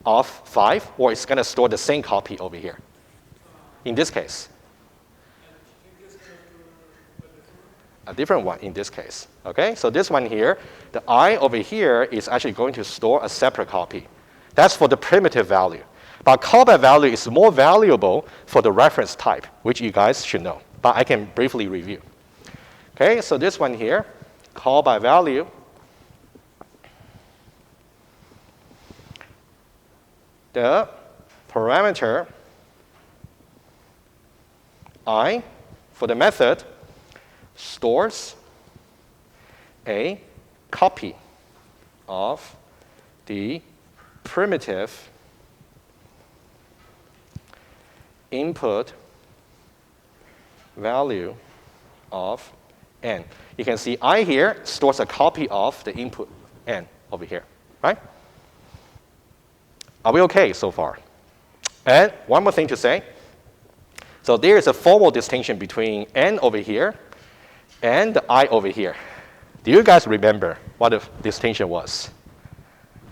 A: of 5, or it's going to store the same copy over here? In this case. A different one in this case. Okay? So this one here, the I over here is actually going to store a separate copy. That's for the primitive value. But callback value is more valuable for the reference type, which you guys should know. But I can briefly review. Okay, so this one here, callback value. The parameter I for the method stores a copy of the primitive input value of n. You can see I here stores a copy of the input n over here, right? Are we okay so far? And one more thing to say. So there is a formal distinction between n over here and the I over here. Do you guys remember what the distinction was?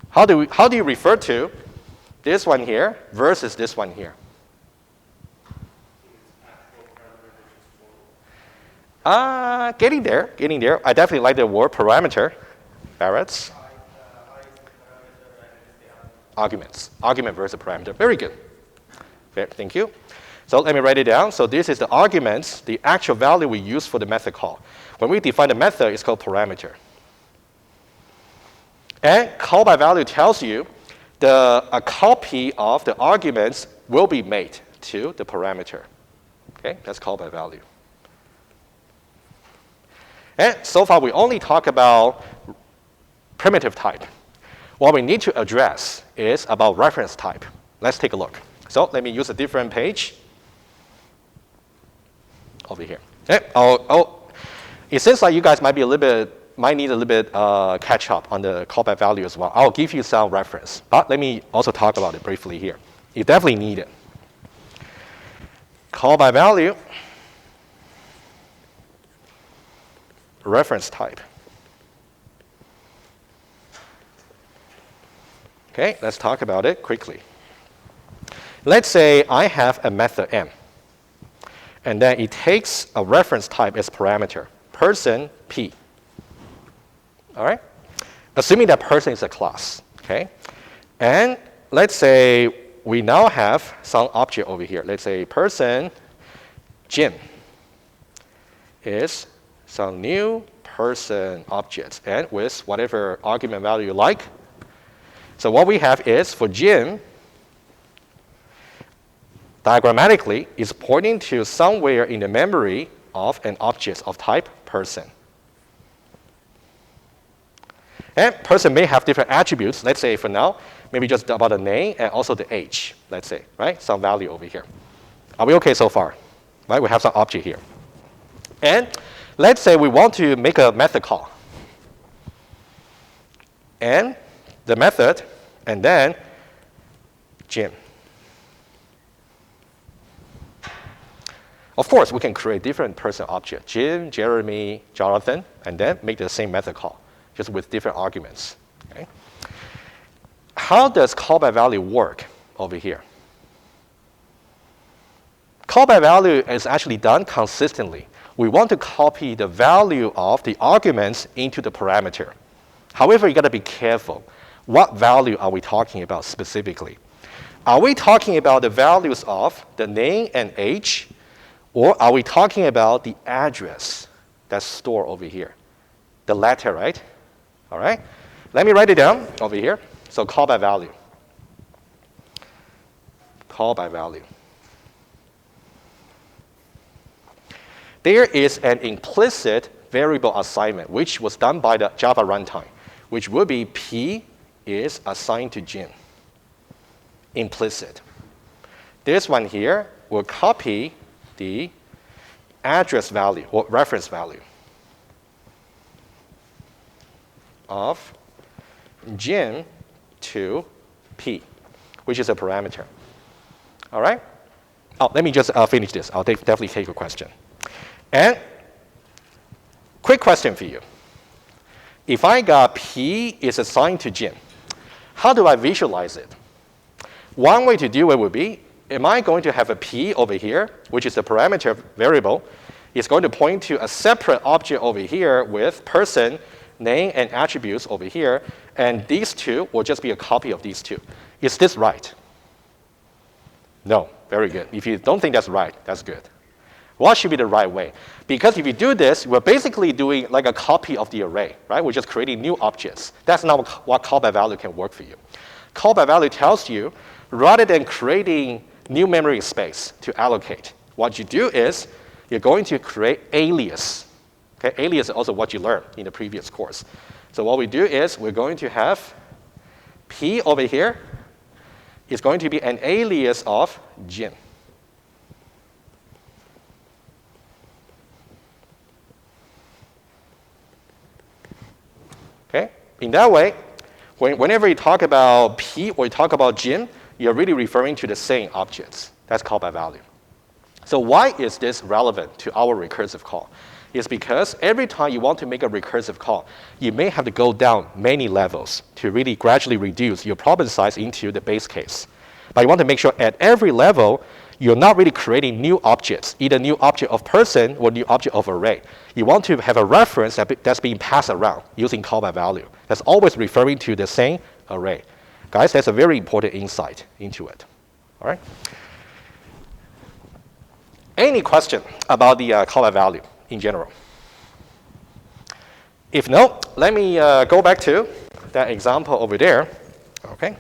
A: How do you refer to this one here versus this one here? Getting there, getting there. I definitely like the word parameter. Barrett's. Arguments. Argument versus parameter. Very good. Thank you. So let me write it down. So this is the arguments, the actual value we use for the method call. When we define the method, it's called parameter. And callback value tells you a copy of the arguments will be made to the parameter. Okay, that's callback value. And so far, we only talk about primitive type. What we need to address is about reference type. Let's take a look. So let me use a different page over here. Okay. It seems like you guys might need a little bit catch up on the callback value as well. I'll give you some reference, but let me also talk about it briefly here. You definitely need it. Callback value, reference type. Okay, let's talk about it quickly. Let's say I have a method m, and then it takes a reference type as parameter, person p. All right? Assuming that person is a class, okay? And let's say we now have some object over here. Let's say person Jim is some new person object, and with whatever argument value you like. So what we have is for Jim, diagrammatically, is pointing to somewhere in the memory of an object of type person. And person may have different attributes. Let's say for now, maybe just about the name and also the age, let's say, right? Some value over here. Are we okay so far? Right? We have some object here. And let's say we want to make a method call. And the method, and then Jim. Of course, we can create different person object, Jim, Jeremy, Jonathan, and then make the same method call, just with different arguments. Okay? How does callback value work over here? Callback value is actually done consistently. We want to copy the value of the arguments into the parameter. However, you got to be careful. What value are we talking about specifically? Are we talking about the values of the name and age, or are we talking about the address that's stored over here? The letter, right? All right? Let me write it down over here. So call by value. Call by value. There is an implicit variable assignment, which was done by the Java runtime, which would be P is assigned to Jin. Implicit. This one here will copy the address value or reference value of Jin to P, which is a parameter. All right? Oh, let me just finish this. I'll definitely take a question. And quick question for you. If I got P is assigned to Jin, how do I visualize it? One way to do it would be, am I going to have a P over here, which is a parameter variable? It's going to point to a separate object over here with person, name, and attributes over here. And these two will just be a copy of these two. Is this right? No. Very good. If you don't think that's right, that's good. What should be the right way? Because if you do this, we're basically doing like a copy of the array, right? We're just creating new objects. That's not what call by value can work for you. Call by value tells you, rather than creating new memory space to allocate, what you do is you're going to create alias. Okay? Alias is also what you learned in the previous course. So what we do is we're going to have P over here is going to be an alias of Jin. Okay? In that way, whenever you talk about P or you talk about Jin, you're really referring to the same objects. That's called by value. So why is this relevant to our recursive call? It's because every time you want to make a recursive call, you may have to go down many levels to really gradually reduce your problem size into the base case. But you want to make sure at every level, you're not really creating new objects, either new object of person or new object of array. You want to have a reference that's being passed around using call by value. That's always referring to the same array. Guys, that's a very important insight into it. All right? Any question about the call by value in general? If no, let me go back to that example over there. Okay?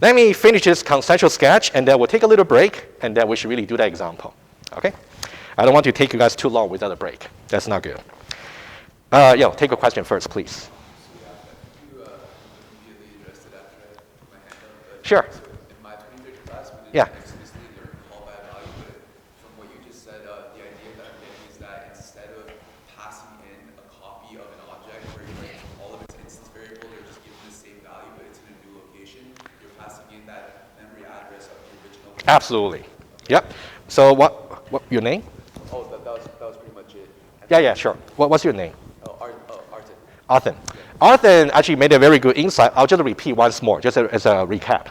A: Let me finish this conceptual sketch, and then we'll take a little break, and then we should really do that example. Okay? I don't want to take you guys too long without a break. That's not good. Yeah, take a question first, please.
B: You immediately addressed it after I put my hand up.
A: Sure.
B: So in my 23rd class, we
A: Yeah.
B: didn't explicitly learn call by value, but from what you just said, the idea that I'm getting is that instead of passing in a copy of an object where all of its instance variables are just given the same value, but it's in a new location, you're passing in that memory address of the original.
A: Absolutely. Yep. So what your name?
B: Oh, that was pretty much it.
A: Yeah, sure. What's your name?
B: Artin.
A: Arthur. Arthur actually made a very good insight. I'll just repeat once more, just as a recap.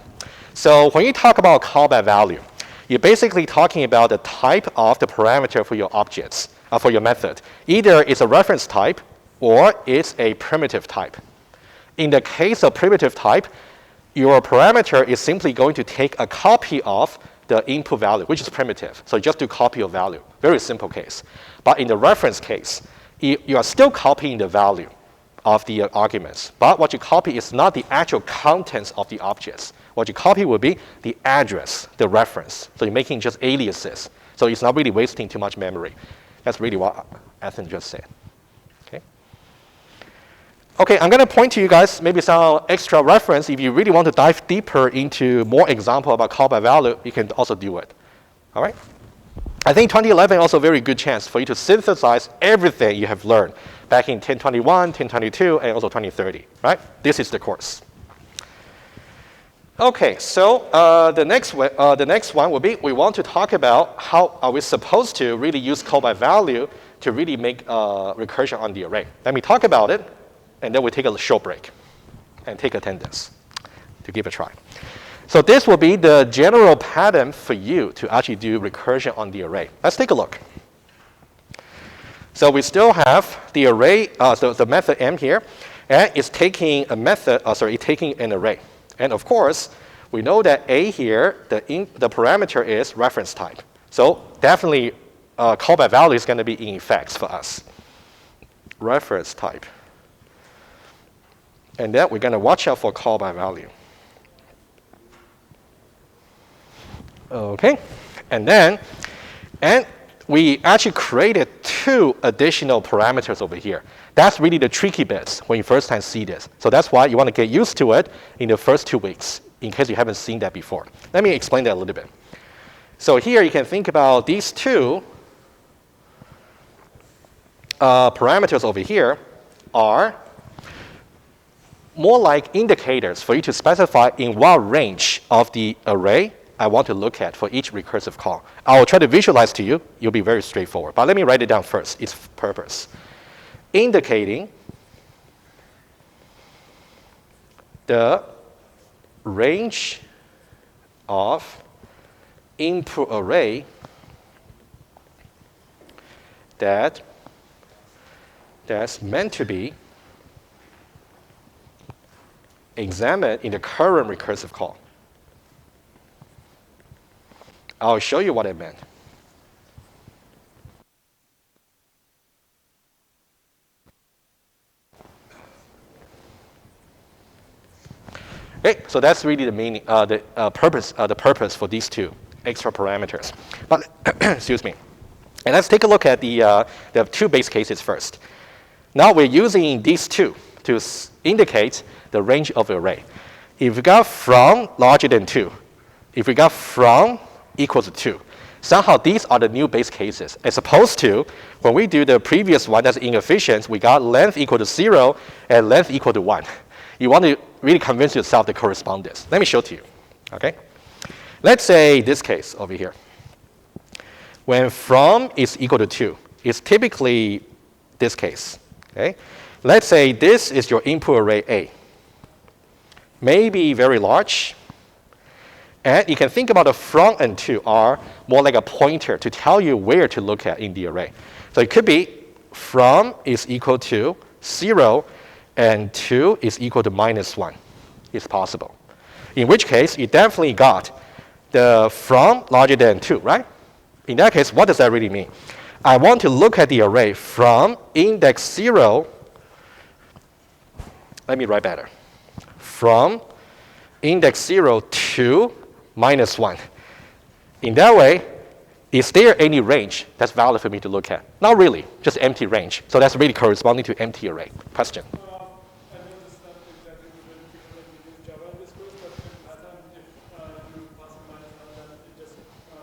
A: So when you talk about call by value, you're basically talking about the type of the parameter for your objects, for your method. Either it's a reference type or it's a primitive type. In the case of primitive type, your parameter is simply going to take a copy of the input value, which is primitive. So just do copy of value. Very simple case. But in the reference case, you are still copying the value of the arguments. But what you copy is not the actual contents of the objects. What you copy will be the address, the reference. So you're making just aliases. So it's not really wasting too much memory. That's really what Ethan just said. Okay, I'm going to point to you guys maybe some extra reference. If you really want to dive deeper into more example about call by value, you can also do it. All right? I think 2011 also a very good chance for you to synthesize everything you have learned back in 1021, 1022, and also 2030, right? This is the course. Okay, so the next one will be we want to talk about how are we supposed to really use call by value to really make recursion on the array. Let me talk about it, and then we'll take a short break and take attendance to give it a try. So this will be the general pattern for you to actually do recursion on the array. Let's take a look. So we still have the array, so the method M here. And it's taking a method, it's taking an array. And of course, we know that A here, the parameter is reference type. So definitely call by value is going to be in effect for us. Reference type. And then we're going to watch out for call by value. Okay, and we actually created 2 additional parameters over here. That's really the tricky bits when you first time see this. So that's why you want to get used to it in the first 2 weeks, in case you haven't seen that before. Let me explain that a little bit. So here you can think about these 2 parameters over here are more like indicators for you to specify in what range of the array I want to look at for each recursive call. I will try to visualize to you. You'll be very straightforward. But let me write it down first, its purpose. Indicating the range of input array that's meant to be examined in the current recursive call. I'll show you what I meant. Okay, so that's really the meaning, the purpose for these 2 extra parameters. But excuse me. And let's take a look at the 2 base cases first. Now we're using these 2 to indicate the range of the array. If we got from larger than 2, if we got from equals to 2, somehow these are the new base cases, as opposed to when we do the previous one that's inefficient, we got length equal to 0 and length equal to 1. You want to really convince yourself the correspondence. Let me show to you. Okay? Let's say this case over here. When from is equal to 2, it's typically this case. Okay? Let's say this is your input array A. Maybe very large. And you can think about the from and to are more like a pointer to tell you where to look at in the array. So it could be from is equal to 0 and 2 is equal to -1. It's possible. In which case, you definitely got the from larger than 2, right? In that case, what does that really mean? I want to look at the array from index 0. Let me write better. From index 0 to -1. In that way, is there any range that's valid for me to look at? Not really, just empty range. So that's really corresponding to empty array. Question?
C: I know this is not exactly the way people use Java in this course, but in Python, if you pass a -1, then it just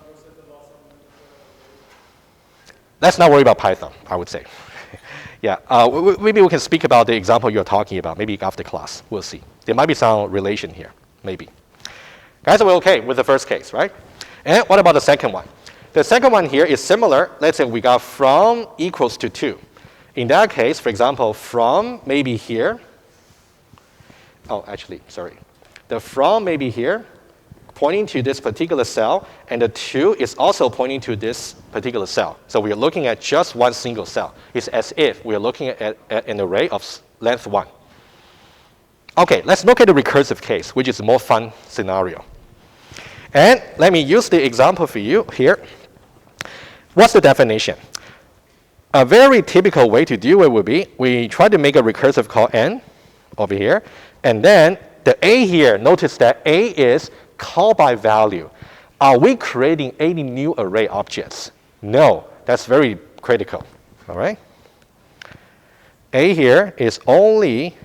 C: looks at the loss element of the array.
A: Let's not worry about Python, I would say. Yeah, maybe we can speak about the example you're talking about, maybe after class. We'll see. There might be some relation here, maybe. Guys, we're okay with the first case, right? And what about the second one? The second one here is similar. Let's say we got from equals to 2. In that case, for example, from maybe here. Oh, actually, sorry. The from maybe here, pointing to this particular cell, and the 2 is also pointing to this particular cell. So we are looking at just one single cell. It's as if we are looking at an array of length 1. Okay, let's look at the recursive case, which is a more fun scenario. And let me use the example for you here. What's the definition? A very typical way to do it would be, we try to make a recursive call n over here, and then the A here, notice that A is call by value. Are we creating any new array objects? No, that's very critical, all right? A here is only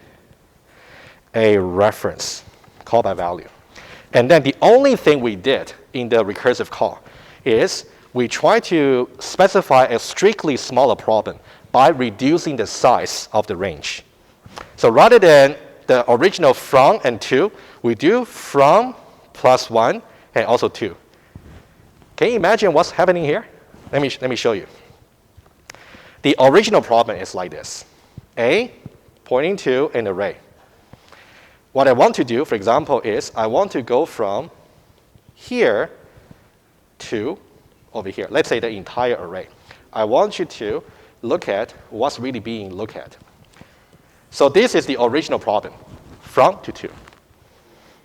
A: a reference, call by value. And then the only thing we did in the recursive call is we try to specify a strictly smaller problem by reducing the size of the range. So rather than the original from and to, we do from plus 1 and also 2. Can you imagine what's happening here? Let me show you. The original problem is like this. A pointing to an array. What I want to do, for example, is I want to go from here to over here. Let's say the entire array. I want you to look at what's really being looked at. So this is the original problem, from to 2.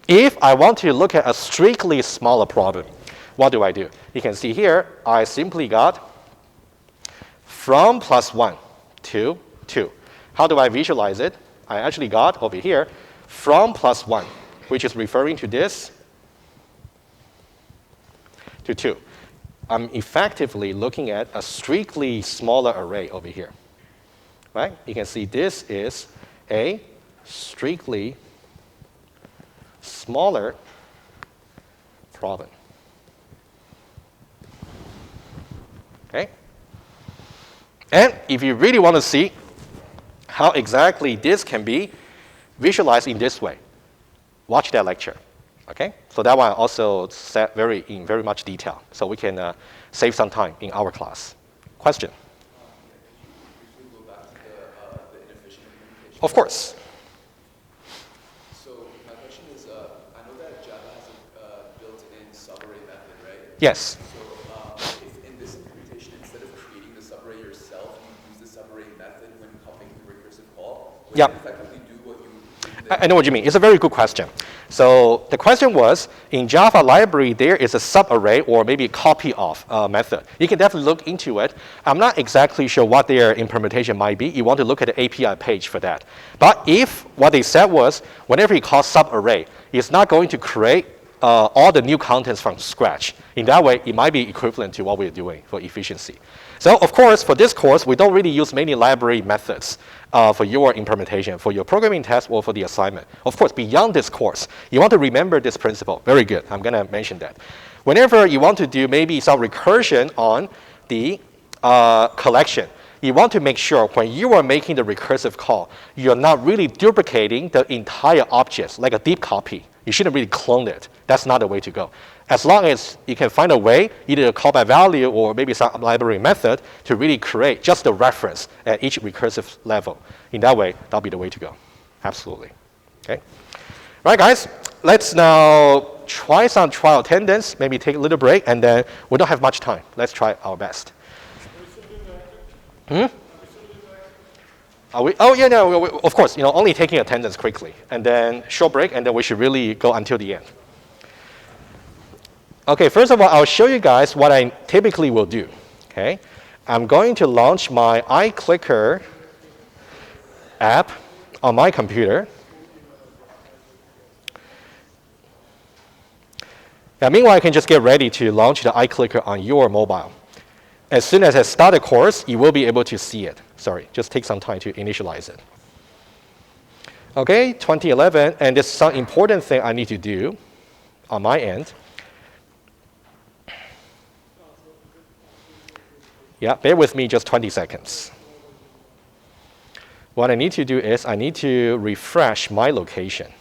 A: If I want to look at a strictly smaller problem, what do? You can see here, I simply got from +1 to 2. How do I visualize it? I actually got over here from +1, which is referring to this, to 2. I'm effectively looking at a strictly smaller array over here. Right? You can see this is a strictly smaller problem. Okay? And if you really want to see how exactly this can be visualized in this way, watch that lecture. Okay? So that one I also set in very much detail, so we can save some time in our class. Question? Of course.
B: So my question is, I know that Java has a built-in subarray method, right?
A: Yes.
B: So if in this implementation, instead of creating the subarray yourself, you use the subarray method when calling the recursive call, would
A: Yeah.
B: it effectively do what you
A: I know what you mean. It's a very good question. So the question was, in Java library, there is a subarray or maybe copy of method. You can definitely look into it. I'm not exactly sure what their implementation might be. You want to look at the API page for that. But if what they said was, whenever you call subarray, it's not going to create all the new contents from scratch. In that way, it might be equivalent to what we're doing for efficiency. So of course, for this course, we don't really use many library methods for your implementation, for your programming test or for the assignment. Of course, beyond this course, you want to remember this principle. Very good. I'm going to mention that. Whenever you want to do maybe some recursion on the collection, you want to make sure when you are making the recursive call, you're not really duplicating the entire object like a deep copy. You shouldn't really clone it. That's not the way to go. As long as you can find a way, either a call by value or maybe some library method, to really create just the reference at each recursive level. In that way, that'll be the way to go. Absolutely. Okay. All right, guys. Let's now try some trial attendance. Maybe take a little break, and then we don't have much time. Let's try our best. Are we? Oh yeah, no. Of course, only taking attendance quickly, and then short break, and then we should really go until the end. Okay, first of all, I'll show you guys what I typically will do. Okay, I'm going to launch my iClicker app on my computer. Now, meanwhile, I can just get ready to launch the iClicker on your mobile. As soon as I start the course, you will be able to see it. Sorry, just take some time to initialize it. Okay, 2011, and there's some important thing I need to do on my end. Yeah, bear with me just 20 seconds. What I need to do is I need to refresh my location.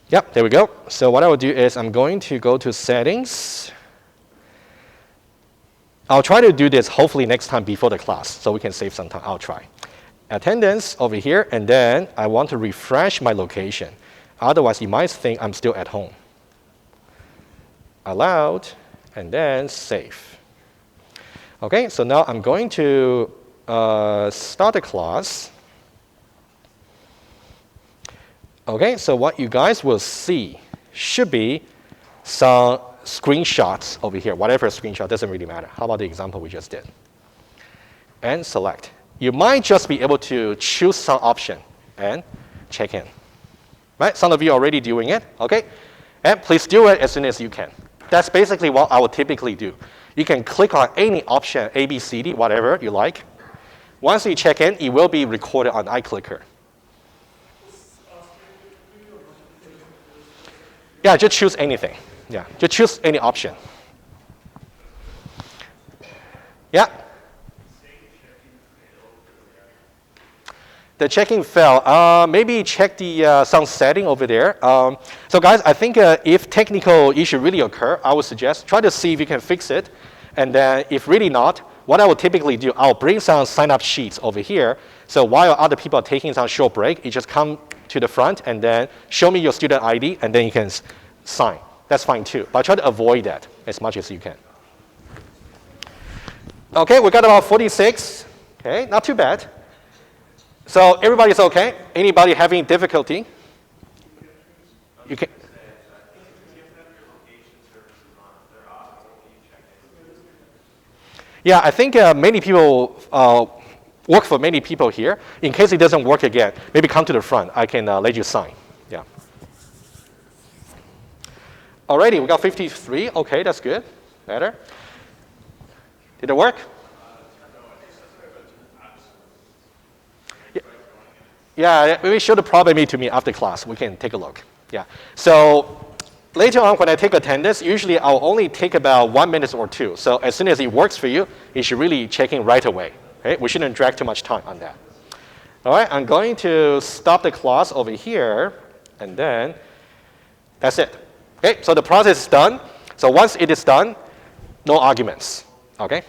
A: Yep, there we go. So what I will do is I'm going to go to settings. I'll try to do this hopefully next time before the class so we can save some time. I'll try. Attendance over here, and then I want to refresh my location. Otherwise, you might think I'm still at home. Allowed, and then save. Okay, so now I'm going to start the class. Okay, so what you guys will see should be some screenshots over here. Whatever screenshot, doesn't really matter. How about the example we just did? And select. You might just be able to choose some option and check in. Right? Some of you are already doing it, okay? And please do it as soon as you can. That's basically what I would typically do. You can click on any option, A, B, C, D, whatever you like. Once you check in, it will be recorded on iClicker. Yeah, just choose anything. Yeah, just choose any option. Yeah. The checking failed. Maybe check the some setting over there. So guys, I think if technical issue really occur, I would suggest try to see if you can fix it. And then if really not, what I would typically do, I'll bring some sign-up sheets over here. So while other people are taking some short break, you just come to the front and then show me your student ID, and then you can sign. that's fine too. But try to avoid that as much as you can. Okay, we got about 46. Okay, not too bad. So everybody's okay? Anybody having difficulty? You can. Yeah, I think many people work for many people here. In case it doesn't work again, maybe come to the front. I can let you sign. Yeah. Alrighty, we got 53. Okay, that's good. Better. Did it work? Yeah, maybe show the problem to me after class. We can take a look. Yeah. So later on, when I take attendance, usually I'll only take about 1 minute or two. So as soon as it works for you, you should really check in right away. Okay? We shouldn't drag too much time on that. All right, I'm going to stop the class over here, and then that's it. Okay, so the process is done. So once it is done, no arguments. Okay?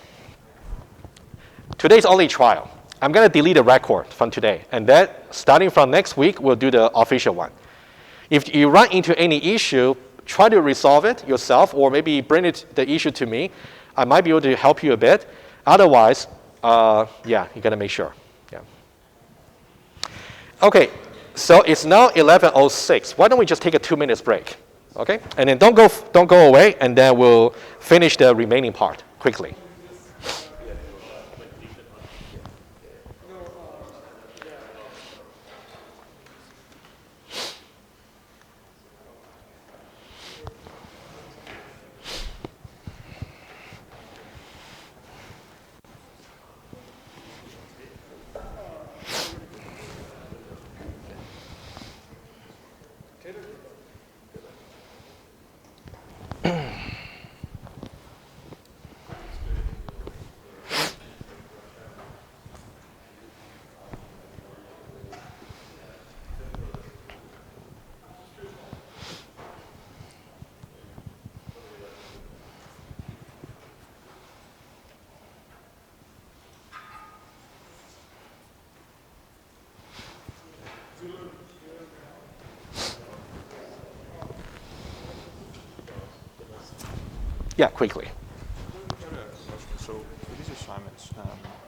A: Today's only trial. I'm going to delete the record from today, and then starting from next week, we'll do the official one. If you run into any issue, try to resolve it yourself, or maybe bring the issue to me. I might be able to help you a bit. Otherwise, yeah, you got to make sure. Yeah. Okay, so it's now 11:06. Why don't we just take a 2 minutes break? Okay, and then don't go away, and then we'll finish the remaining part quickly. Yeah, quickly.
D: So for these assignments,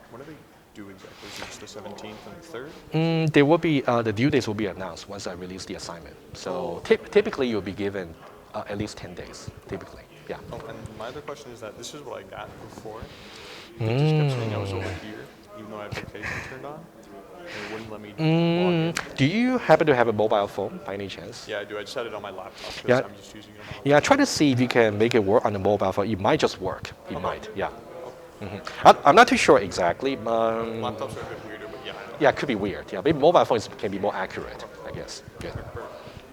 D: what do they do exactly? Is it just the 17th and the 3rd?
A: There will be, the due dates will be announced once I release the assignment. So typically you'll be given at least 10 days, typically, yeah.
D: Oh, and my other question is that this is what I got before. It just kept saying I was over here, even though I had vacation turned on. And it wouldn't let me log in.
A: Do you happen to have a mobile phone by any chance?
D: Yeah, I do. I just had it on my laptop because
A: Yeah.
D: I'm just using it on my laptop.
A: Yeah, try to see if you can make it work on the mobile phone. It might just work. It might, yeah. I'm not too sure exactly.
D: Laptops are a bit weirder, but yeah, I know.
A: Yeah, it could be weird. Yeah, maybe mobile phones can be more accurate, I guess. Good.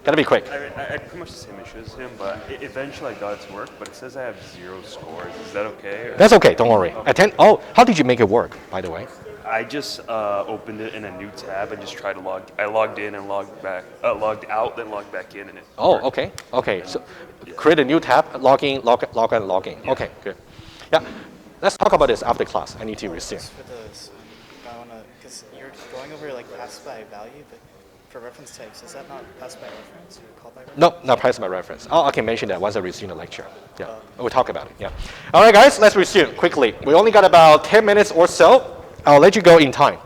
A: Gotta be quick.
E: I had pretty much the same issue as him, but eventually I got it to work, but it says I have 0 scores. Is that okay? Or?
A: That's okay, don't worry. Oh, how did you make it work, by the way?
E: I just opened it in a new tab and just tried to I logged in and logged out, then logged back in, and it
A: Oh,
E: worked.
A: okay. Okay, so create a new tab, log in, log out, log in. Okay, good. Yeah, let's talk about this after class. I need to resume.
F: For this, I want to, because you're going over like pass by value, but for reference types, is that not pass by reference or call by reference?
A: No, not price by reference. Oh, I can mention that once I resume the lecture. Yeah, we'll talk about it. Yeah. All right, guys, let's resume quickly. We only got about 10 minutes or so. I'll let you go in time.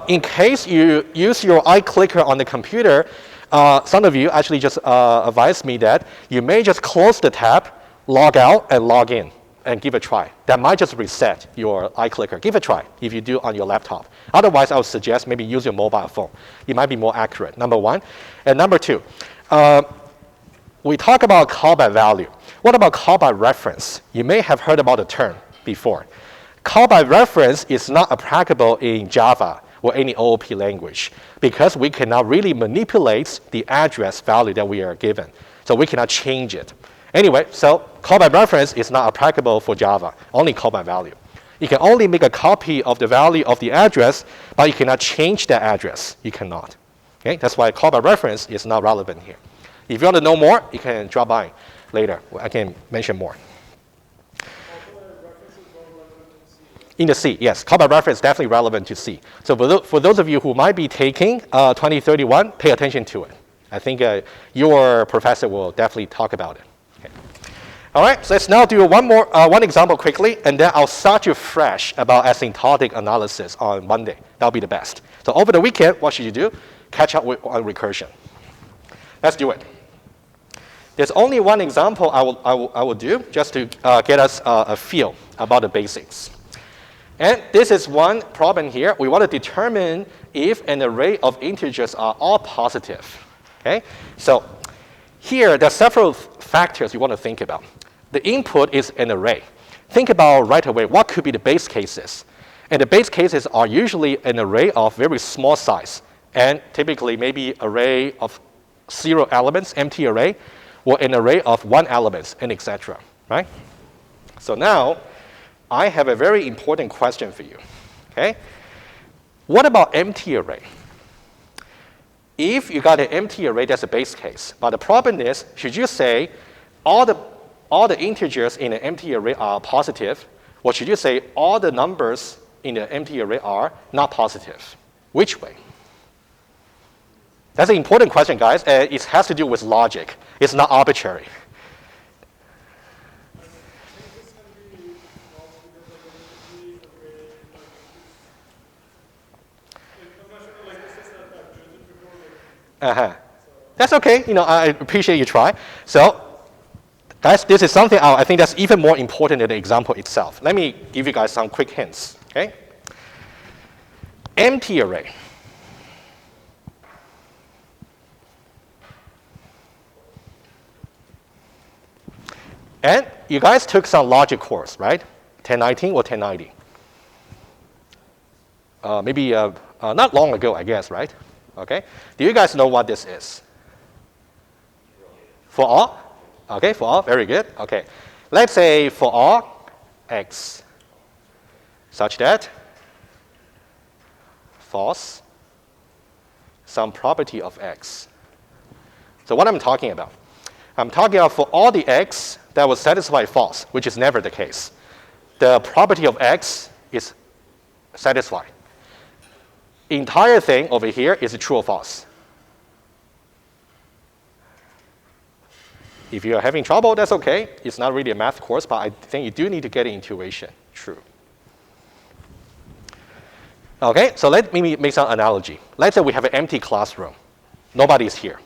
A: In case you use your iClicker on the computer, some of you actually just advised me that you may just close the tab, log out, and log in, and give it a try. That might just reset your iClicker. Give it a try if you do on your laptop. Otherwise, I would suggest maybe use your mobile phone. It might be more accurate, number one. And number two, we talk about call by value. What about call by reference? You may have heard about the term before. Call by reference is not applicable in Java or any OOP language because we cannot really manipulate the address value that we are given. So we cannot change it. Anyway, so call by reference is not applicable for Java, only call by value. You can only make a copy of the value of the address, but you cannot change that address. You cannot. Okay? That's why call by reference is not relevant here. If you want to know more, you can drop by later. I can mention more. In the C, yes. Call by reference is definitely relevant to C. So for those of you who might be taking 2031, pay attention to it. I think your professor will definitely talk about it. Okay. All right, so let's now do one example quickly, and then I'll start you fresh about asymptotic analysis on Monday. That'll be the best. So over the weekend, what should you do? Catch up on recursion. Let's do it. There's only one example I will do just to get us a feel about the basics. And this is one problem here. We want to determine if an array of integers are all positive. Okay? So here, there are several factors you want to think about. The input is an array. Think about right away what could be the base cases. And the base cases are usually an array of very small size, and typically maybe array of 0 elements, empty array, or an array of 1 element, and etc. Right? So now, I have a very important question for you. Okay? What about empty array? If you got an empty array, that's a base case. But the problem is, should you say all the integers in an empty array are positive, or should you say all the numbers in the empty array are not positive? Which way? That's an important question, guys. It has to do with logic. It's not arbitrary. That's okay. I appreciate you try. So, guys, this is something I think that's even more important than the example itself. Let me give you guys some quick hints. Okay? Empty array. And you guys took some logic course, right? 1019 or 1090? Maybe not long ago, I guess, right? Okay. Do you guys know what this is? For all? Okay, for all. Very good. Okay. Let's say for all x such that false some property of x. So what I'm talking about? I'm talking about for all the x that will satisfy false, which is never the case. The property of x is satisfied. Entire thing over here is true or false. If you're having trouble, that's okay. It's not really a math course, but I think you do need to get intuition. True. Okay, so let me make some analogy. Let's say we have an empty classroom. Nobody's here.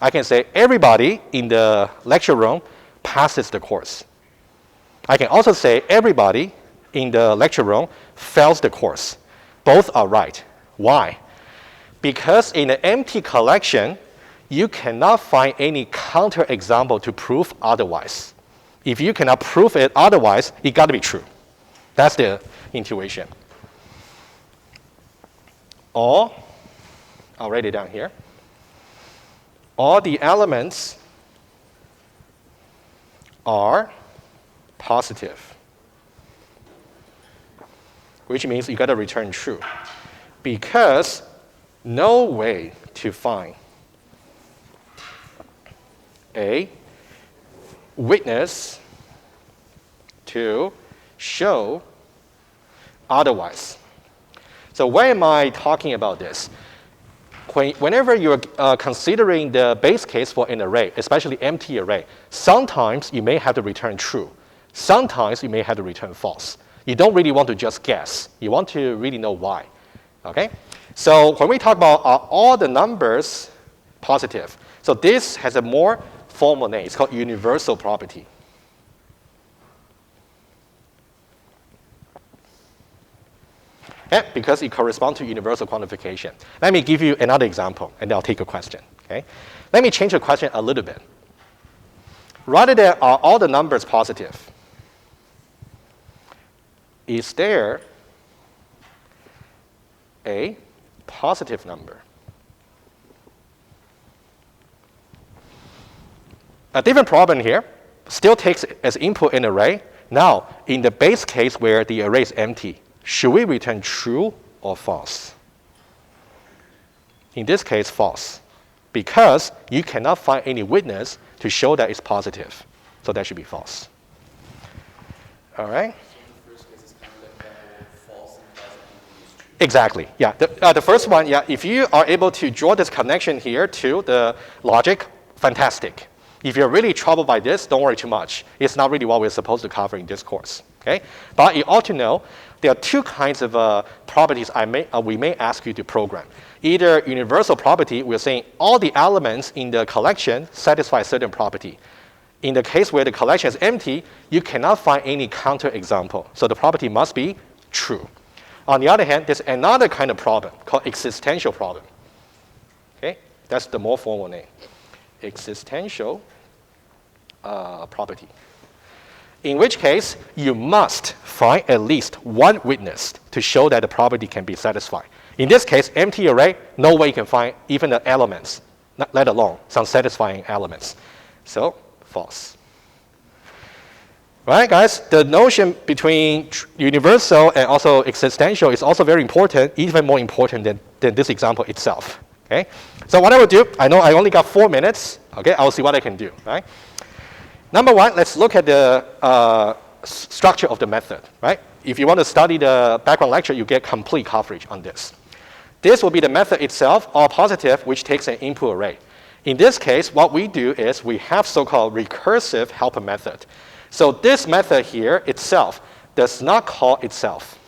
A: I can say everybody in the lecture room passes the course. I can also say everybody in the lecture room fails the course. Both are right. Why? Because in an empty collection, you cannot find any counterexample to prove otherwise. If you cannot prove it otherwise, it got to be true. That's the intuition. All, I'll write it down here. All the elements are positive, which means you got to return true, because no way to find a witness to show otherwise. So why am I talking about this? Whenever you're considering the base case for an array, especially empty array, sometimes you may have to return true. Sometimes you may have to return false. You don't really want to just guess. You want to really know why. Okay? So when we talk about are all the numbers positive, so this has a more formal name. It's called universal property. Because it corresponds to universal quantification. Let me give you another example, and then I'll take a question. Okay? Let me change the question a little bit. Rather than are all the numbers positive, is there a positive number? A different problem here. Still takes as input an array. Now, in the base case where the array is empty, should we return true or false? In this case, false, because you cannot find any witness to show that it's positive. So that should be false. All right?
B: So in the first case, it's kind of like that whole false implies that
A: Exactly, yeah. The first one, yeah, if you are able to draw this connection here to the logic, fantastic. If you're really troubled by this, don't worry too much. It's not really what we're supposed to cover in this course, okay? But you ought to know there are two kinds of properties we may ask you to program. Either universal property, we're saying all the elements in the collection satisfy a certain property. In the case where the collection is empty, you cannot find any counterexample. So the property must be true. On the other hand, there's another kind of problem called existential problem. Okay, that's the more formal name. Existential property. In which case, you must find at least one witness to show that the property can be satisfied. In this case, empty array, no way you can find even the elements, let alone some satisfying elements. So, false. Right, guys? The notion between universal and also existential is also very important, even more important than this example itself. Okay? So what I will do, I know I only got 4 minutes. Okay, I'll see what I can do. Right? Number one, let's look at the structure of the method. Right? If you want to study the background lecture, you get complete coverage on this. This will be the method itself, all positive, which takes an input array. In this case, what we do is we have so-called recursive helper method. So this method here itself does not call itself.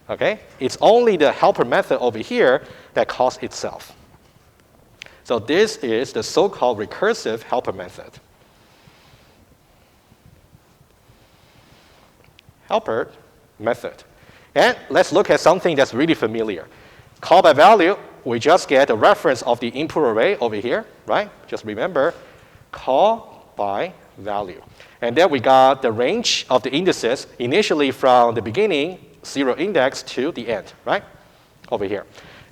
A: Okay? It's only the helper method over here that calls itself. So this is the so-called recursive helper method. Helper method. And let's look at something that's really familiar. Call by value, we just get a reference of the input array over here, right? Just remember, call by value. And then we got the range of the indices initially from the beginning, 0 index, to the end, right? Over here.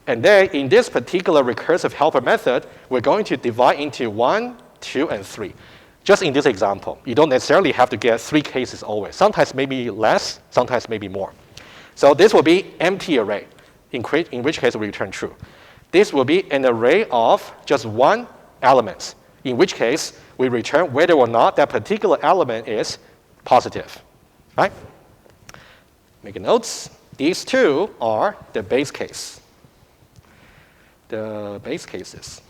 A: And then in this particular recursive helper method, we're going to divide into 1, 2, and 3. Just in this example, you don't necessarily have to get 3 cases always. Sometimes maybe less, sometimes maybe more. So this will be empty array, in which case we return true. This will be an array of just 1 element, in which case we return whether or not that particular element is positive, right? Make notes. These two are the base case. The base cases.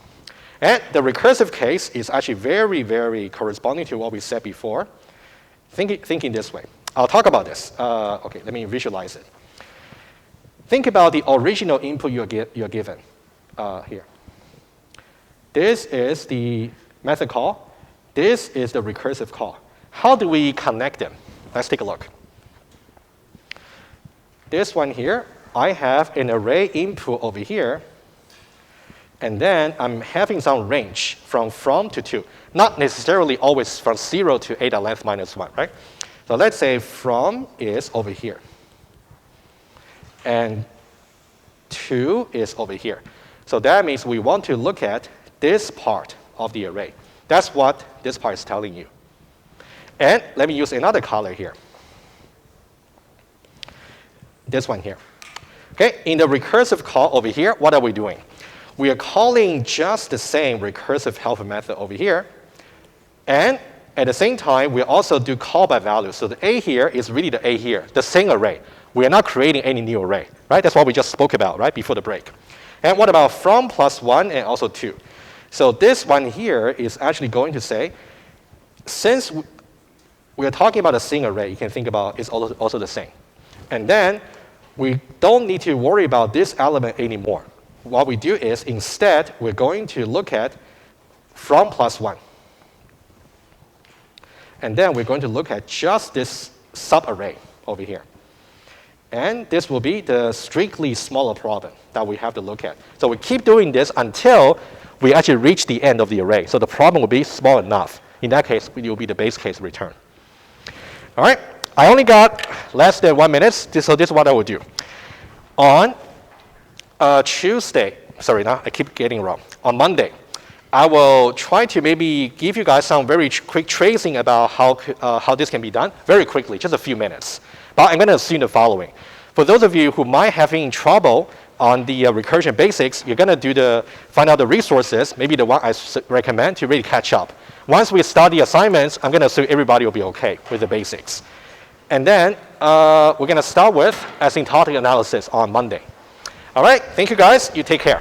A: And the recursive case is actually very, very corresponding to what we said before. Thinking this way. I'll talk about this. Okay, let me visualize it. Think about the original input you're given here. This is the method call. This is the recursive call. How do we connect them? Let's take a look. This one here, I have an array input over here. And then I'm having some range from to 2. Not necessarily always from 0 to 8 at length minus 1, right? So let's say from is over here. And 2 is over here. So that means we want to look at this part of the array. That's what this part is telling you. And let me use another color here. This one here. Okay, in the recursive call over here, what are we doing? We are calling just the same recursive helper method over here. And at the same time, we also do call by value. So the A here is really the A here, the same array. We are not creating any new array, right? That's what we just spoke about, right, before the break. And what about from plus 1 and also 2? So this one here is actually going to say, since we are talking about a single array, you can think about it's also the same. And then we don't need to worry about this element anymore. What we do is instead, we're going to look at from plus 1. And then we're going to look at just this subarray over here. And this will be the strictly smaller problem that we have to look at. So we keep doing this until we actually reach the end of the array. So the problem will be small enough. In that case, it will be the base case return. All right, I only got less than 1 minute, so this is what I will do. On Tuesday, sorry, now I keep getting wrong. On Monday, I will try to maybe give you guys some very quick tracing about how this can be done very quickly, just a few minutes. But I'm going to assume the following. For those of you who might having trouble on the recursion basics, you're going to find out the resources, maybe the one I recommend to really catch up. Once we start the assignments, I'm going to assume everybody will be okay with the basics. And then we're going to start with asymptotic analysis on Monday. All right, thank you guys. You take care.